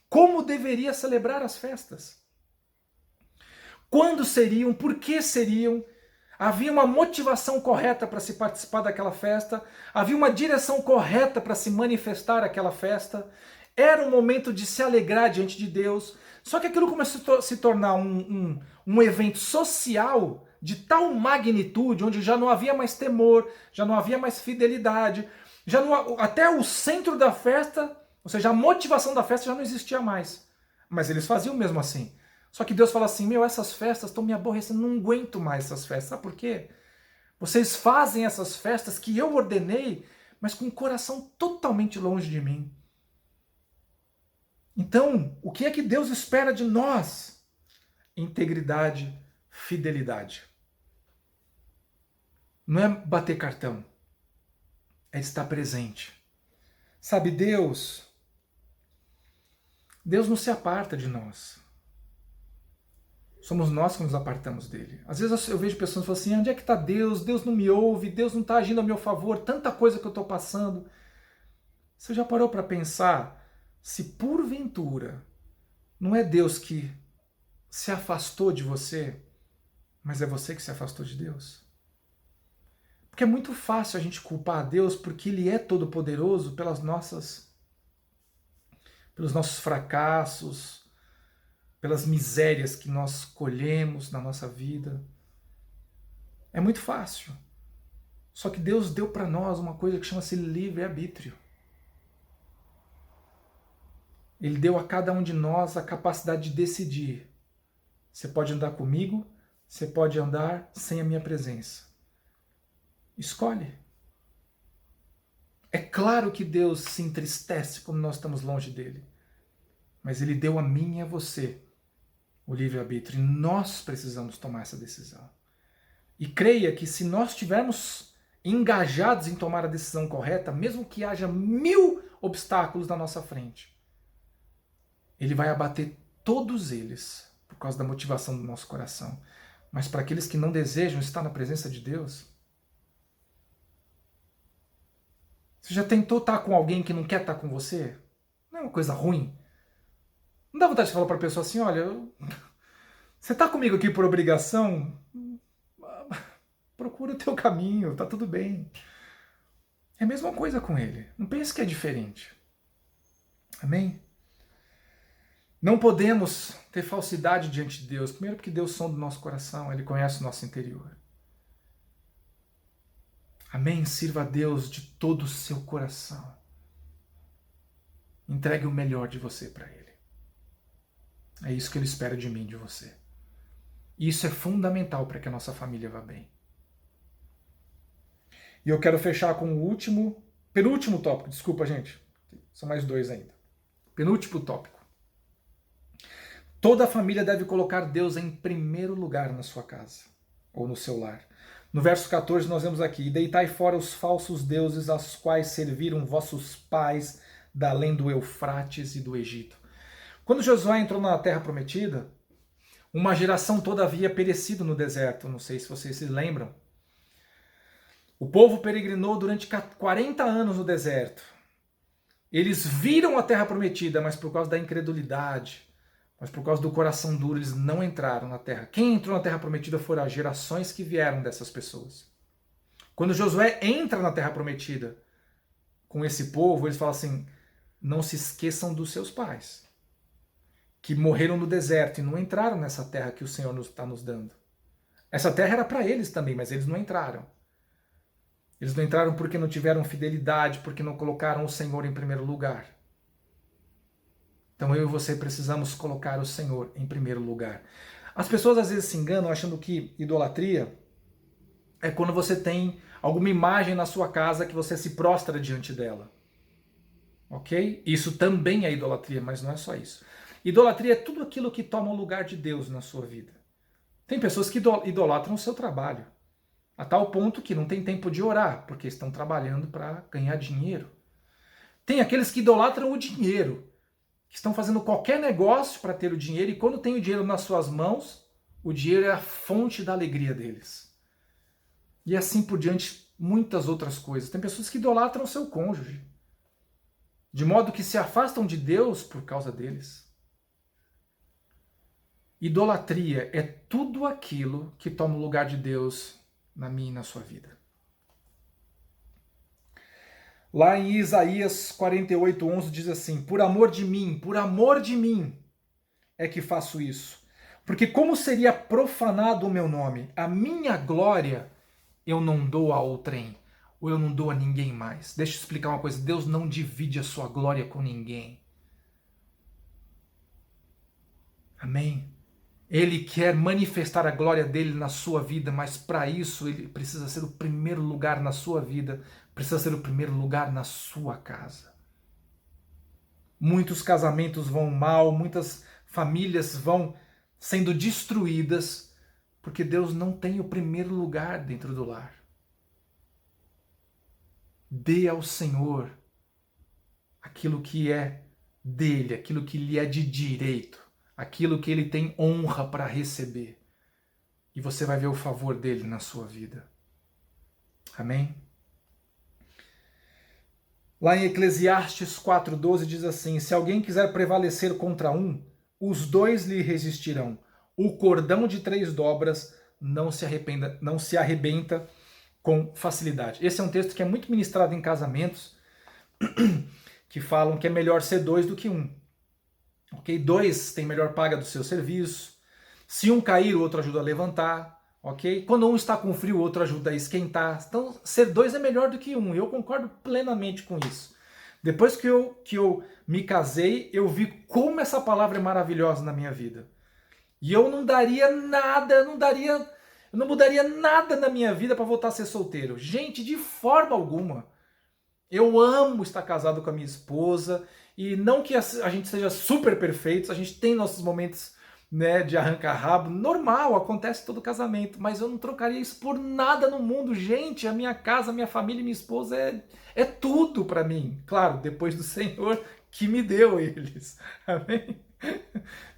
como deveria celebrar as festas. Quando seriam, por que seriam? Havia uma motivação correta para se participar daquela festa, havia uma direção correta para se manifestar aquela festa, era um momento de se alegrar diante de Deus. Só que aquilo começou a se tornar um evento social de tal magnitude, onde já não havia mais temor, já não havia mais fidelidade, já não, até o centro da festa, ou seja, a motivação da festa já não existia mais. Mas eles faziam mesmo assim. Só que Deus fala assim, meu, essas festas estão me aborrecendo, não aguento mais essas festas. Sabe por quê? Vocês fazem essas festas que eu ordenei, mas com o coração totalmente longe de mim. Então, o que é que Deus espera de nós? Integridade, fidelidade. Não é bater cartão, é estar presente. Sabe, Deus não se aparta de nós. Somos nós que nos apartamos dele. Às vezes eu vejo pessoas falando assim, onde é que está Deus? Deus não me ouve, Deus não está agindo a meu favor, tanta coisa que eu estou passando. Você já parou para pensar se porventura não é Deus que se afastou de você, mas é você que se afastou de Deus? Porque é muito fácil a gente culpar a Deus porque Ele é todo-poderoso pelos nossos fracassos, pelas misérias que nós colhemos na nossa vida. É muito fácil. Só que Deus deu para nós uma coisa que chama-se livre-arbítrio. Ele deu a cada um de nós a capacidade de decidir. Você pode andar comigo, você pode andar sem a minha presença. Escolhe. É claro que Deus se entristece quando nós estamos longe dele. Mas ele deu a mim e a você o livre-arbítrio. E nós precisamos tomar essa decisão. E creia que se nós estivermos engajados em tomar a decisão correta, mesmo que haja 1000 obstáculos na nossa frente, ele vai abater todos eles por causa da motivação do nosso coração. Mas para aqueles que não desejam estar na presença de Deus, você já tentou estar com alguém que não quer estar com você? Não é uma coisa ruim? Não dá vontade de falar para a pessoa assim, olha, você está comigo aqui por obrigação? Procura o teu caminho, tá tudo bem. É a mesma coisa com ele. Não pense que é diferente. Amém? Não podemos ter falsidade diante de Deus. Primeiro porque Deus sonda o nosso coração, Ele conhece o nosso interior. Amém? Sirva a Deus de todo o seu coração. Entregue o melhor de você para Ele. É isso que Ele espera de mim, de você. E isso é fundamental para que a nossa família vá bem. E eu quero fechar com o penúltimo tópico. Desculpa, gente. São mais 2 ainda. Penúltimo tópico. Toda a família deve colocar Deus em primeiro lugar na sua casa, ou no seu lar. No verso 14 nós vemos aqui, deitai fora os falsos deuses aos quais serviram vossos pais da além do Eufrates e do Egito. Quando Josué entrou na terra prometida, uma geração toda havia perecido no deserto, não sei se vocês se lembram. O povo peregrinou durante 40 anos no deserto. Eles viram a terra prometida, mas por causa da incredulidade, mas por causa do coração duro, eles não entraram na terra. Quem entrou na terra prometida foram as gerações que vieram dessas pessoas. Quando Josué entra na terra prometida com esse povo, eles falam assim, não se esqueçam dos seus pais, que morreram no deserto e não entraram nessa terra que o Senhor está nos dando. Essa terra era para eles também, mas eles não entraram. Eles não entraram porque não tiveram fidelidade, porque não colocaram o Senhor em primeiro lugar. Então eu e você precisamos colocar o Senhor em primeiro lugar. As pessoas às vezes se enganam achando que idolatria é quando você tem alguma imagem na sua casa que você se prostra diante dela. ok? Isso também é idolatria, mas não é só isso. Idolatria é tudo aquilo que toma o lugar de Deus na sua vida. Tem pessoas que idolatram o seu trabalho, a tal ponto que não tem tempo de orar, porque estão trabalhando para ganhar dinheiro. Tem aqueles que idolatram o dinheiro, que estão fazendo qualquer negócio para ter o dinheiro, e quando tem o dinheiro nas suas mãos, o dinheiro é a fonte da alegria deles. E assim por diante, muitas outras coisas. Tem pessoas que idolatram o seu cônjuge, de modo que se afastam de Deus por causa deles. Idolatria é tudo aquilo que toma o lugar de Deus na minha e na sua vida. Lá em Isaías 48:11 diz assim: por amor de mim é que faço isso. Porque como seria profanado o meu nome? A minha glória eu não dou a outrem, ou eu não dou a ninguém mais. Deixa eu explicar uma coisa, Deus não divide a sua glória com ninguém. Amém? Ele quer manifestar a glória dele na sua vida, mas para isso ele precisa ser o primeiro lugar na sua vida, precisa ser o primeiro lugar na sua casa. Muitos casamentos vão mal, muitas famílias vão sendo destruídas, porque Deus não tem o primeiro lugar dentro do lar. Dê ao Senhor aquilo que é dele, aquilo que lhe é de direito, aquilo que ele tem honra para receber. E você vai ver o favor dele na sua vida. Amém? Lá em Eclesiastes 4:12 diz assim: se alguém quiser prevalecer contra um, os dois lhe resistirão. O cordão de 3 dobras não se arrebenta com facilidade. Esse é um texto que é muito ministrado em casamentos, que falam que é melhor ser 2 do que 1. Ok? 2 tem melhor paga do seu serviço. Se um cair, o outro ajuda a levantar. Ok? Quando um está com frio, o outro ajuda a esquentar. Então, ser 2 é melhor do que 1. Eu concordo plenamente com isso. Depois que eu me casei, eu vi como essa palavra é maravilhosa na minha vida. E eu não daria nada, eu não mudaria nada na minha vida para voltar a ser solteiro. Gente, de forma alguma. Eu amo estar casado com a minha esposa, e não que a gente seja super perfeitos, a gente tem nossos momentos, né, de arrancar rabo, normal, acontece todo casamento, mas eu não trocaria isso por nada no mundo. Gente, a minha casa, a minha família e minha esposa é tudo para mim. Claro, depois do Senhor que me deu eles. Amém?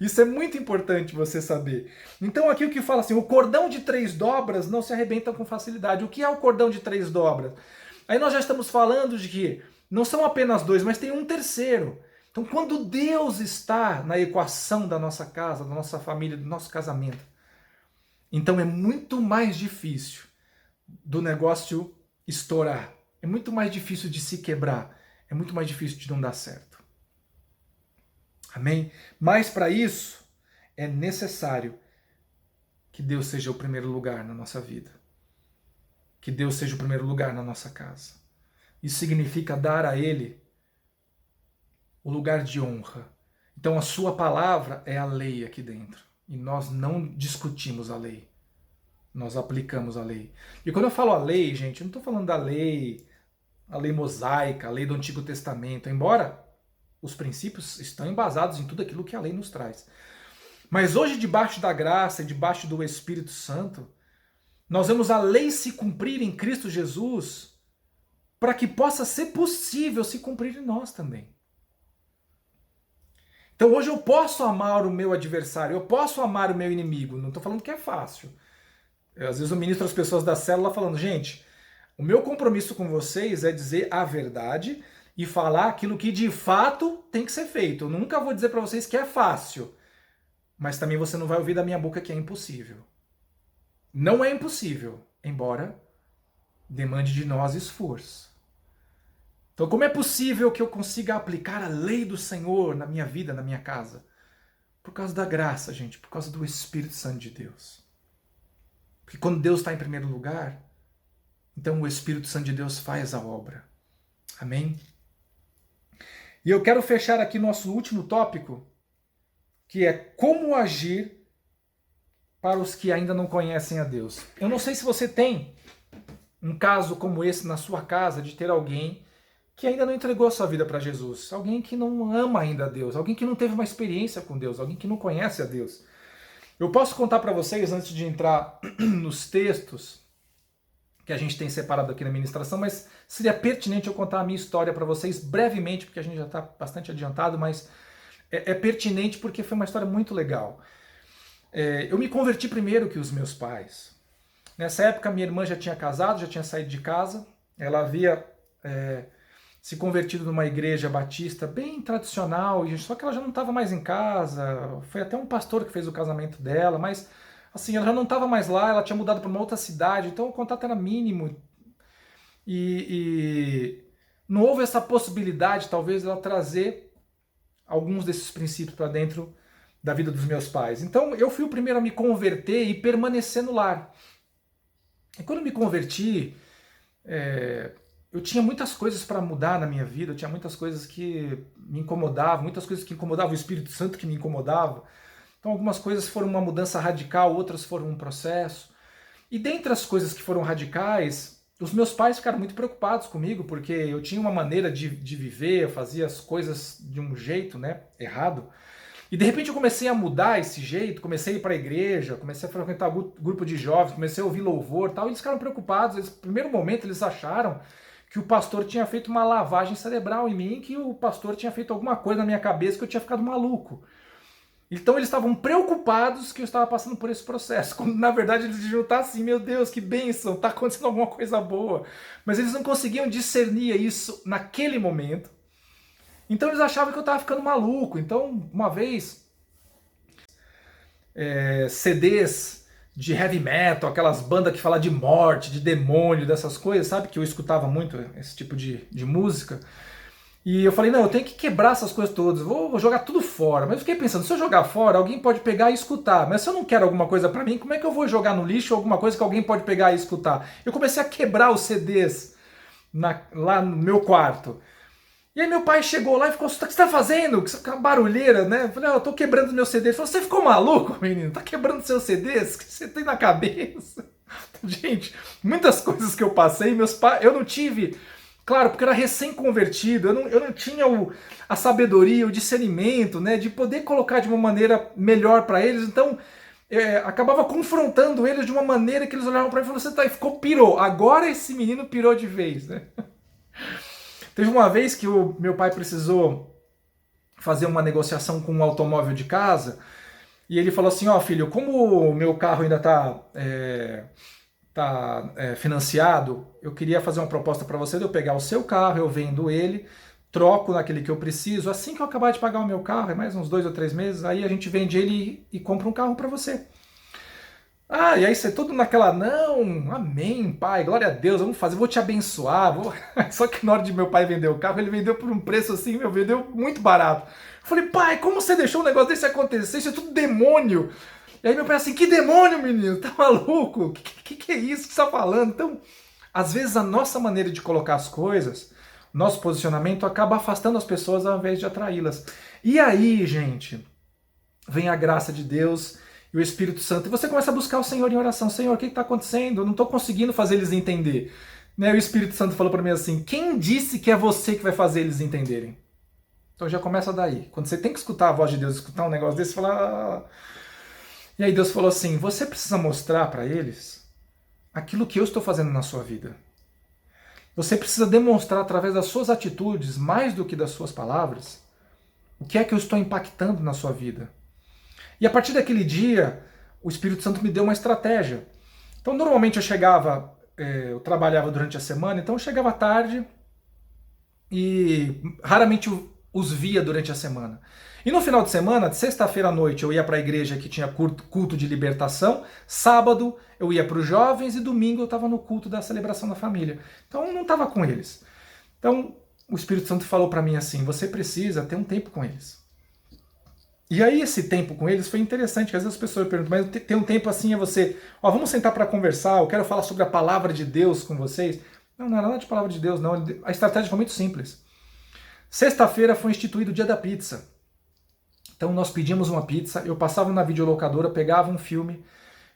Isso é muito importante você saber. Então aqui o que fala assim, o cordão de 3 dobras não se arrebenta com facilidade. O que é o cordão de 3 dobras? Aí nós já estamos falando de que não são apenas 2, mas tem um terceiro. Então quando Deus está na equação da nossa casa, da nossa família, do nosso casamento, então é muito mais difícil do negócio estourar. É muito mais difícil de se quebrar. É muito mais difícil de não dar certo. Amém? Mas para isso é necessário que Deus seja o primeiro lugar na nossa vida. Que Deus seja o primeiro lugar na nossa casa. Isso significa dar a Ele o lugar de honra. Então a sua palavra é a lei aqui dentro. E nós não discutimos a lei. Nós aplicamos a lei. E quando eu falo a lei, gente, eu não estou falando da lei, a lei mosaica, a lei do Antigo Testamento, embora os princípios estão embasados em tudo aquilo que a lei nos traz. Mas hoje, debaixo da graça e debaixo do Espírito Santo, nós vemos a lei se cumprir em Cristo Jesus para que possa ser possível se cumprir em nós também. Então hoje eu posso amar o meu adversário, eu posso amar o meu inimigo. Não estou falando que é fácil. Às vezes eu ministro as pessoas da célula falando, gente, o meu compromisso com vocês é dizer a verdade e falar aquilo que de fato tem que ser feito. Eu nunca vou dizer para vocês que é fácil, mas também você não vai ouvir da minha boca que é impossível. Não é impossível, embora demande de nós esforço. Então, como é possível que eu consiga aplicar a lei do Senhor na minha vida, na minha casa? Por causa da graça, gente, por causa do Espírito Santo de Deus. Porque quando Deus está em primeiro lugar, então o Espírito Santo de Deus faz a obra. Amém? E eu quero fechar aqui nosso último tópico, que é como agir para os que ainda não conhecem a Deus. Eu não sei se você tem um caso como esse na sua casa, de ter alguém que ainda não entregou a sua vida para Jesus, alguém que não ama ainda a Deus, alguém que não teve uma experiência com Deus, alguém que não conhece a Deus. Eu posso contar para vocês, antes de entrar nos textos que a gente tem separado aqui na ministração, mas seria pertinente eu contar a minha história para vocês brevemente, porque a gente já está bastante adiantado, mas é pertinente porque foi uma história muito legal. Eu me converti primeiro que os meus pais. Nessa época, minha irmã já tinha casado, já tinha saído de casa, ela havia se convertido numa igreja batista bem tradicional, só que ela já não estava mais em casa, foi até um pastor que fez o casamento dela, mas assim, ela já não estava mais lá, ela tinha mudado para uma outra cidade, então o contato era mínimo e não houve essa possibilidade, talvez, dela trazer alguns desses princípios para dentro da vida dos meus pais. Então eu fui o primeiro a me converter e permanecer no lar. E quando eu me converti, eu tinha muitas coisas para mudar na minha vida, eu tinha muitas coisas que me incomodavam, muitas coisas que incomodavam o Espírito Santo que me incomodava. Então algumas coisas foram uma mudança radical, outras foram um processo. E dentre as coisas que foram radicais, os meus pais ficaram muito preocupados comigo, porque eu tinha uma maneira de viver, eu fazia as coisas de um jeito, né, errado. E de repente eu comecei a mudar esse jeito, comecei a ir para a igreja, comecei a frequentar grupo de jovens, comecei a ouvir louvor e tal, e eles ficaram preocupados. No primeiro momento eles acharam que o pastor tinha feito uma lavagem cerebral em mim, que o pastor tinha feito alguma coisa na minha cabeça, que eu tinha ficado maluco. Então eles estavam preocupados que eu estava passando por esse processo, quando na verdade eles deviam estar assim, meu Deus, que bênção, está acontecendo alguma coisa boa. Mas eles não conseguiam discernir isso naquele momento. Então eles achavam que eu estava ficando maluco. Então, uma vez, CDs de heavy metal, aquelas bandas que falam de morte, de demônio, dessas coisas, sabe? Que eu escutava muito esse tipo de música. E eu falei, não, eu tenho que quebrar essas coisas todas, vou jogar tudo fora. Mas eu fiquei pensando, se eu jogar fora, alguém pode pegar e escutar. Mas se eu não quero alguma coisa pra mim, como é que eu vou jogar no lixo alguma coisa que alguém pode pegar e escutar? Eu comecei a quebrar os CDs lá no meu quarto. E aí meu pai chegou lá e ficou, o que você tá fazendo? Que uma barulheira, né? Eu falei, eu tô quebrando meu CD. Ele falou, você ficou maluco, menino? Tá quebrando seus CDs? O que você tem na cabeça? Gente, muitas coisas que eu passei, meus pais, eu não tive... Claro, porque eu era recém-convertido, eu não tinha a sabedoria, o discernimento, né, de poder colocar de uma maneira melhor para eles, então acabava confrontando eles de uma maneira que eles olhavam para mim e falaram, você tá, pirou, agora esse menino pirou de vez, né? Teve uma vez que o meu pai precisou fazer uma negociação com um automóvel de casa, e ele falou assim, ó filho, como o meu carro ainda está financiado, eu queria fazer uma proposta para você de eu pegar o seu carro, eu vendo ele, troco naquele que eu preciso, assim que eu acabar de pagar o meu carro, é mais uns 2 ou 3 meses, aí a gente vende ele e compra um carro para você. Ah, e aí você todo naquela, não, amém, pai, glória a Deus, vamos fazer, vou te abençoar. Só que na hora de meu pai vender o carro, ele vendeu por um preço assim, vendeu muito barato. Eu falei, pai, como você deixou um negócio desse acontecer? Isso é tudo demônio. E aí meu pai assim, que demônio, menino, tá maluco? Que é isso que você tá falando? Então, às vezes a nossa maneira de colocar as coisas, nosso posicionamento acaba afastando as pessoas ao invés de atraí-las. E aí, gente, vem a graça de Deus e o Espírito Santo, e você começa a buscar o Senhor em oração. Senhor, o que está acontecendo? Eu não estou conseguindo fazer eles entender. Né? O Espírito Santo falou para mim assim, quem disse que é você que vai fazer eles entenderem? Então já começa daí. Quando você tem que escutar a voz de Deus, escutar um negócio desse, falar... E aí Deus falou assim, você precisa mostrar para eles aquilo que eu estou fazendo na sua vida. Você precisa demonstrar através das suas atitudes, mais do que das suas palavras, o que é que eu estou impactando na sua vida. E a partir daquele dia, o Espírito Santo me deu uma estratégia. Então normalmente eu chegava, eu trabalhava durante a semana, então eu chegava tarde e raramente os via durante a semana. E no final de semana, de sexta-feira à noite, eu ia para a igreja que tinha culto de libertação, sábado eu ia para os jovens e domingo eu estava no culto da celebração da família. Então eu não estava com eles. Então o Espírito Santo falou para mim assim, você precisa ter um tempo com eles. E aí esse tempo com eles foi interessante, porque às vezes as pessoas perguntam, mas ter um tempo assim é você, ó, vamos sentar para conversar, eu quero falar sobre a palavra de Deus com vocês. Não, não é nada de palavra de Deus, não. A estratégia foi muito simples. Sexta-feira foi instituído o dia da pizza. Então nós pedimos uma pizza, eu passava na videolocadora, pegava um filme.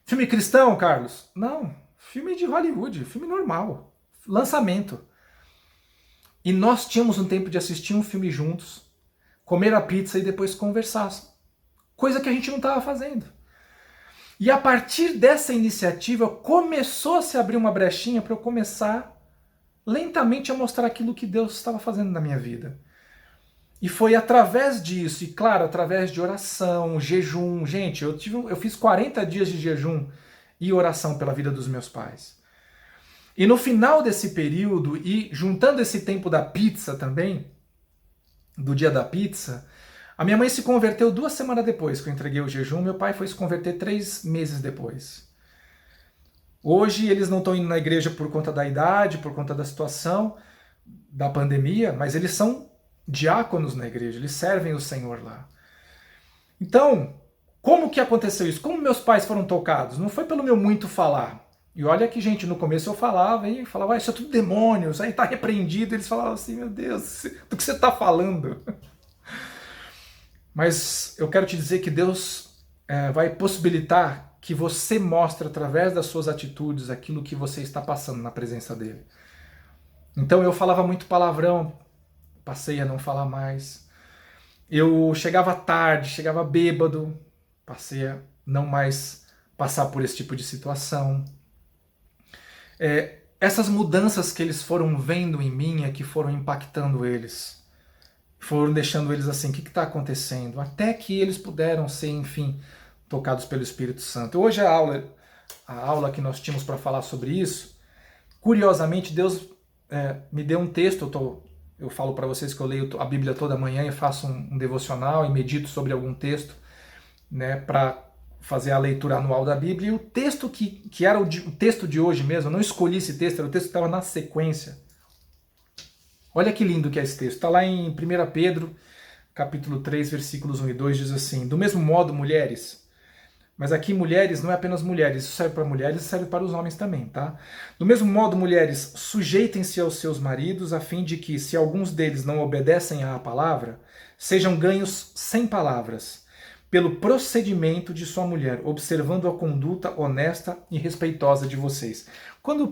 Filme cristão, Carlos? Não, filme de Hollywood, filme normal, lançamento. e nós tínhamos um tempo de assistir um filme juntos, comer a pizza e depois conversar. Coisa que a gente não estava fazendo. E a partir dessa iniciativa começou a se abrir uma brechinha para eu começar lentamente a mostrar aquilo que Deus estava fazendo na minha vida. E foi através disso, e claro, através de oração, jejum. Gente, eu fiz 40 dias de jejum e oração pela vida dos meus pais. E no final desse período, e juntando esse tempo da pizza também, do dia da pizza, a minha mãe se converteu 2 semanas depois que eu entreguei o jejum, meu pai foi se converter 3 meses depois. Hoje eles não estão indo na igreja por conta da idade, por conta da situação, da pandemia, mas eles são diáconos na igreja, eles servem o Senhor lá. Então, como que aconteceu isso? Como meus pais foram tocados? Não foi pelo meu muito falar. E olha que, gente, no começo eu falava, isso é tudo demônios, aí tá repreendido. Eles falavam assim, meu Deus, do que você está falando? Mas eu quero te dizer que Deus vai possibilitar que você mostre através das suas atitudes aquilo que você está passando na presença dele. Então eu falava muito palavrão, passei a não falar mais. Eu chegava tarde, chegava bêbado, passei a não mais passar por esse tipo de situação. Essas mudanças que eles foram vendo em mim é que foram impactando eles. Foram deixando eles assim, o que está acontecendo? Até que eles puderam ser, enfim, tocados pelo Espírito Santo. Hoje a aula que nós tínhamos para falar sobre isso, curiosamente Deus me deu um texto, eu falo para vocês que eu leio a Bíblia toda manhã e faço um devocional e medito sobre algum texto, né, para fazer a leitura anual da Bíblia, e o texto que era o texto de hoje mesmo, eu não escolhi esse texto, era o texto que estava na sequência. Olha que lindo que é esse texto. Está lá em 1 Pedro, capítulo 3, versículos 1 e 2, diz assim: do mesmo modo, mulheres, mas aqui mulheres não é apenas mulheres, isso serve para mulheres e serve para os homens também, tá? Do mesmo modo, mulheres, sujeitem-se aos seus maridos, a fim de que, se alguns deles não obedecem à palavra, sejam ganhos sem palavras, pelo procedimento de sua mulher, observando a conduta honesta e respeitosa de vocês. Quando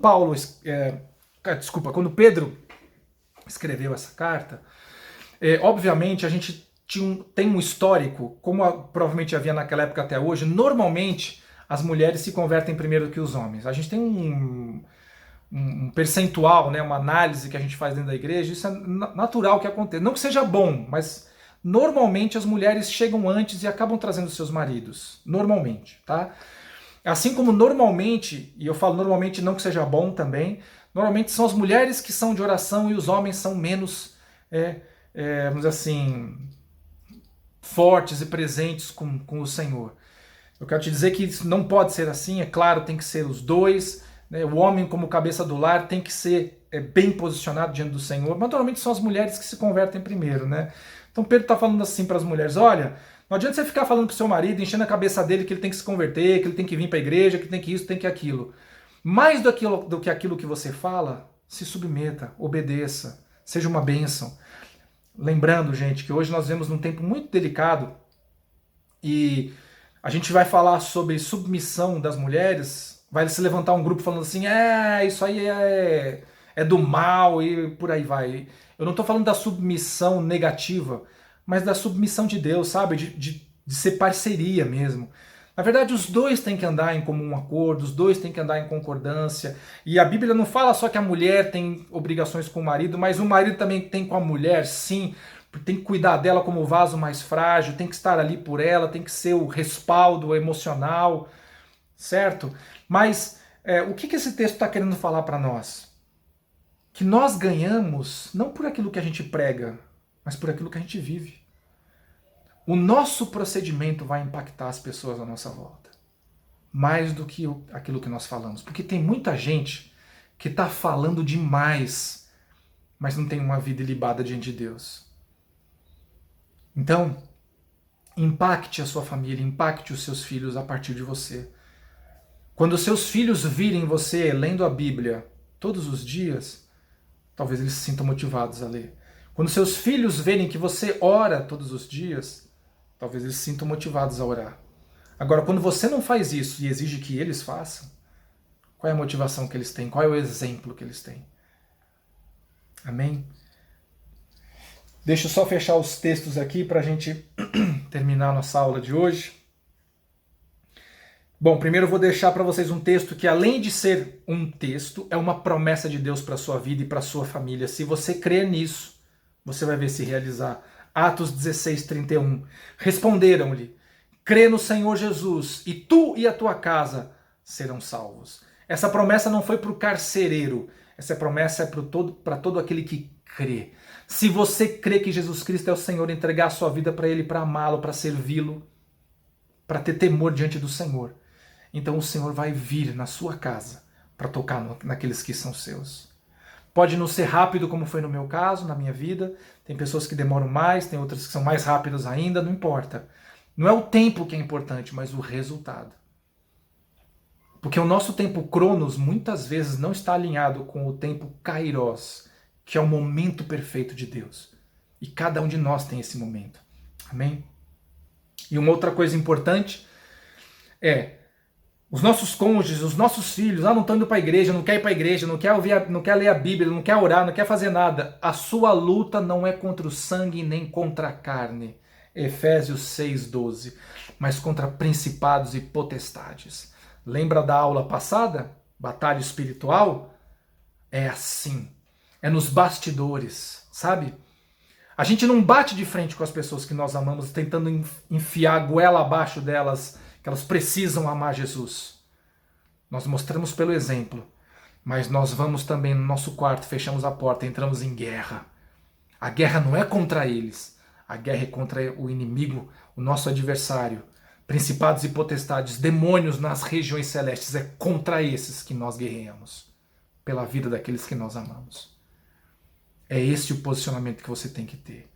Pedro escreveu essa carta, obviamente a gente tem um histórico, como provavelmente havia naquela época até hoje, normalmente as mulheres se convertem primeiro que os homens. A gente tem um percentual, né, uma análise que a gente faz dentro da igreja, isso é natural que aconteça. Não que seja bom, mas normalmente as mulheres chegam antes e acabam trazendo seus maridos. Normalmente, tá? Assim como normalmente, e eu falo normalmente não que seja bom também, normalmente são as mulheres que são de oração e os homens são menos, vamos dizer assim, fortes e presentes com o Senhor. Eu quero te dizer que isso não pode ser assim, é claro, tem que ser os dois, né? O homem como cabeça do lar tem que ser bem posicionado diante do Senhor, mas normalmente são as mulheres que se convertem primeiro, né? Então Pedro está falando assim para as mulheres, olha, não adianta você ficar falando para o seu marido, enchendo a cabeça dele que ele tem que se converter, que ele tem que vir para a igreja, que tem que isso, tem que aquilo. Mais do que aquilo que você fala, se submeta, obedeça, seja uma bênção. Lembrando, gente, que hoje nós vivemos num tempo muito delicado e a gente vai falar sobre submissão das mulheres, vai se levantar um grupo falando assim, isso aí é do mal e por aí vai. Eu não estou falando da submissão negativa, mas da submissão de Deus, sabe? De ser parceria mesmo. Na verdade, os dois têm que andar em comum acordo, os dois têm que andar em concordância. E a Bíblia não fala só que a mulher tem obrigações com o marido, mas o marido também tem com a mulher, sim. Tem que cuidar dela como o vaso mais frágil, tem que estar ali por ela, tem que ser o respaldo emocional, certo? Mas o que esse texto está querendo falar para nós? Que nós ganhamos não por aquilo que a gente prega, mas por aquilo que a gente vive. O nosso procedimento vai impactar as pessoas à nossa volta, mais do que aquilo que nós falamos. Porque tem muita gente que está falando demais, mas não tem uma vida ilibada diante de Deus. Então, impacte a sua família, impacte os seus filhos a partir de você. Quando os seus filhos virem você lendo a Bíblia todos os dias, talvez eles se sintam motivados a ler. Quando seus filhos verem que você ora todos os dias, talvez eles se sintam motivados a orar. Agora, quando você não faz isso e exige que eles façam, qual é a motivação que eles têm? Qual é o exemplo que eles têm? Amém? Deixa eu só fechar os textos aqui para a gente terminar a nossa aula de hoje. Bom, primeiro eu vou deixar para vocês um texto que, além de ser um texto, é uma promessa de Deus para a sua vida e para a sua família. Se você crer nisso, você vai ver se realizar. Atos 16, 31. Responderam-lhe: crê no Senhor Jesus, e tu e a tua casa serão salvos. Essa promessa não foi para o carcereiro, essa promessa é para todo aquele que crê. Se você crê que Jesus Cristo é o Senhor, entregar a sua vida para Ele, para amá-lo, para servi-lo, para ter temor diante do Senhor, então o Senhor vai vir na sua casa para tocar naqueles que são seus. Pode não ser rápido como foi no meu caso, na minha vida. Tem pessoas que demoram mais, tem outras que são mais rápidas ainda, não importa. Não é o tempo que é importante, mas o resultado. Porque o nosso tempo Cronos muitas vezes não está alinhado com o tempo Kairos, que é o momento perfeito de Deus. E cada um de nós tem esse momento. Amém? E uma outra coisa importante é: os nossos cônjuges, os nossos filhos, não estão indo para a igreja, não quer ir para a igreja, não quer ouvir, não quer ler a Bíblia, não quer orar, não quer fazer nada. A sua luta não é contra o sangue nem contra a carne. Efésios 6:12. Mas contra principados e potestades. Lembra da aula passada? Batalha espiritual? É assim. É nos bastidores, sabe? A gente não bate de frente com as pessoas que nós amamos, tentando enfiar a goela abaixo delas, que elas precisam amar Jesus. Nós mostramos pelo exemplo, mas nós vamos também no nosso quarto, fechamos a porta, entramos em guerra. A guerra não é contra eles, a guerra é contra o inimigo, o nosso adversário. Principados e potestades, demônios nas regiões celestes, é contra esses que nós guerreamos, pela vida daqueles que nós amamos. É esse o posicionamento que você tem que ter.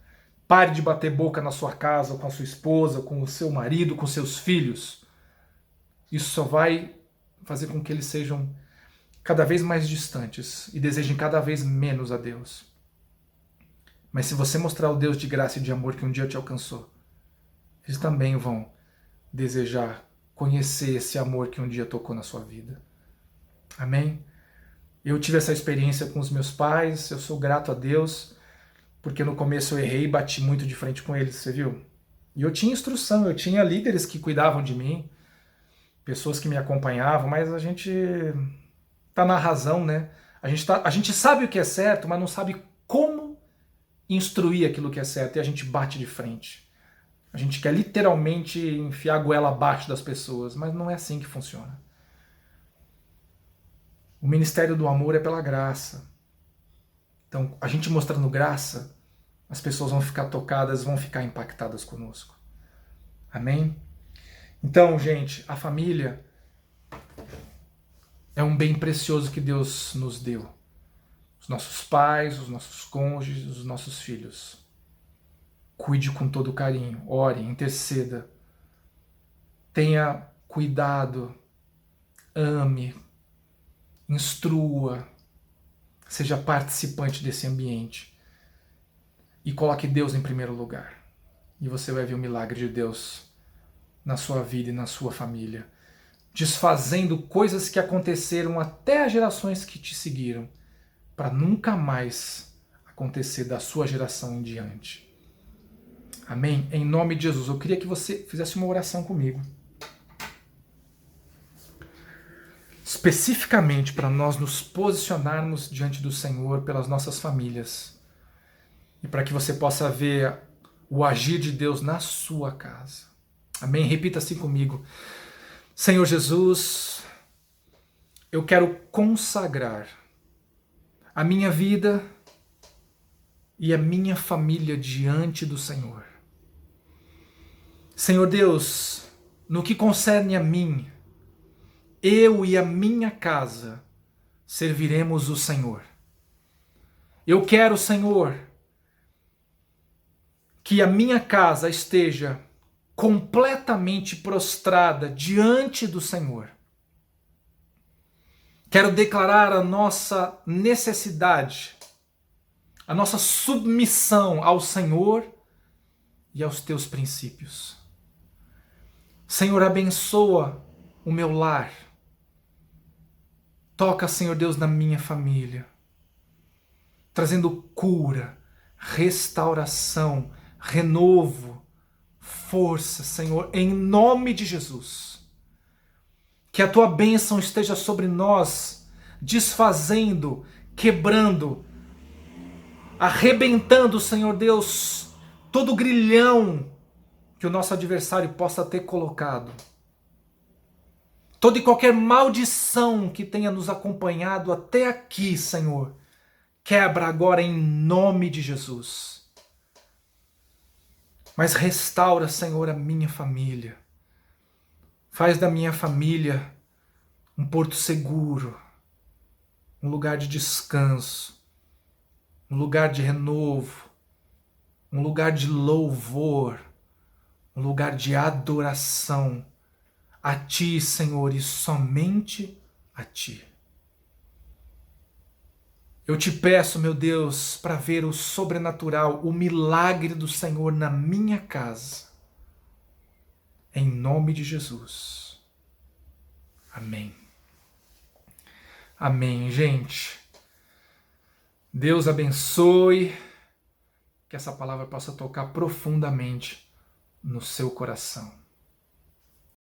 Pare de bater boca na sua casa, com a sua esposa, com o seu marido, com seus filhos. Isso só vai fazer com que eles sejam cada vez mais distantes e desejem cada vez menos a Deus. Mas se você mostrar o Deus de graça e de amor que um dia te alcançou, eles também vão desejar conhecer esse amor que um dia tocou na sua vida. Amém? Eu tive essa experiência com os meus pais, eu sou grato a Deus, porque no começo eu errei e bati muito de frente com eles, você viu? E eu tinha instrução, eu tinha líderes que cuidavam de mim, pessoas que me acompanhavam, mas a gente tá na razão, né? A gente sabe o que é certo, mas não sabe como instruir aquilo que é certo, e a gente bate de frente. A gente quer literalmente enfiar a goela abaixo das pessoas, mas não é assim que funciona. O ministério do amor é pela graça. Então, a gente mostrando graça, as pessoas vão ficar tocadas, vão ficar impactadas conosco. Amém? Então, gente, a família é um bem precioso que Deus nos deu. Os nossos pais, os nossos cônjuges, os nossos filhos. Cuide com todo carinho, ore, interceda. Tenha cuidado, ame, instrua, seja participante desse ambiente e coloque Deus em primeiro lugar. E você vai ver o milagre de Deus na sua vida e na sua família, desfazendo coisas que aconteceram até as gerações que te seguiram, para nunca mais acontecer da sua geração em diante. Amém? Em nome de Jesus, eu queria que você fizesse uma oração comigo. Especificamente para nós nos posicionarmos diante do Senhor pelas nossas famílias. E para que você possa ver o agir de Deus na sua casa. Amém? Repita assim comigo. Senhor Jesus, eu quero consagrar a minha vida e a minha família diante do Senhor. Senhor Deus, no que concerne a mim, eu e a minha casa serviremos o Senhor. Eu quero, Senhor, que a minha casa esteja completamente prostrada diante do Senhor. Quero declarar a nossa necessidade, a nossa submissão ao Senhor e aos teus princípios. Senhor, abençoa o meu lar. Toca, Senhor Deus, na minha família, trazendo cura, restauração, renovo, força, Senhor, em nome de Jesus. Que a tua bênção esteja sobre nós, desfazendo, quebrando, arrebentando, Senhor Deus, todo grilhão que o nosso adversário possa ter colocado. Toda e qualquer maldição que tenha nos acompanhado até aqui, Senhor, quebra agora em nome de Jesus. Mas restaura, Senhor, a minha família. Faz da minha família um porto seguro, um lugar de descanso, um lugar de renovo, um lugar de louvor, um lugar de adoração a Ti, Senhor, e somente a Ti. Eu te peço, meu Deus, para ver o sobrenatural, o milagre do Senhor na minha casa. Em nome de Jesus. Amém. Amém, gente. Deus abençoe. Que essa palavra possa tocar profundamente no seu coração.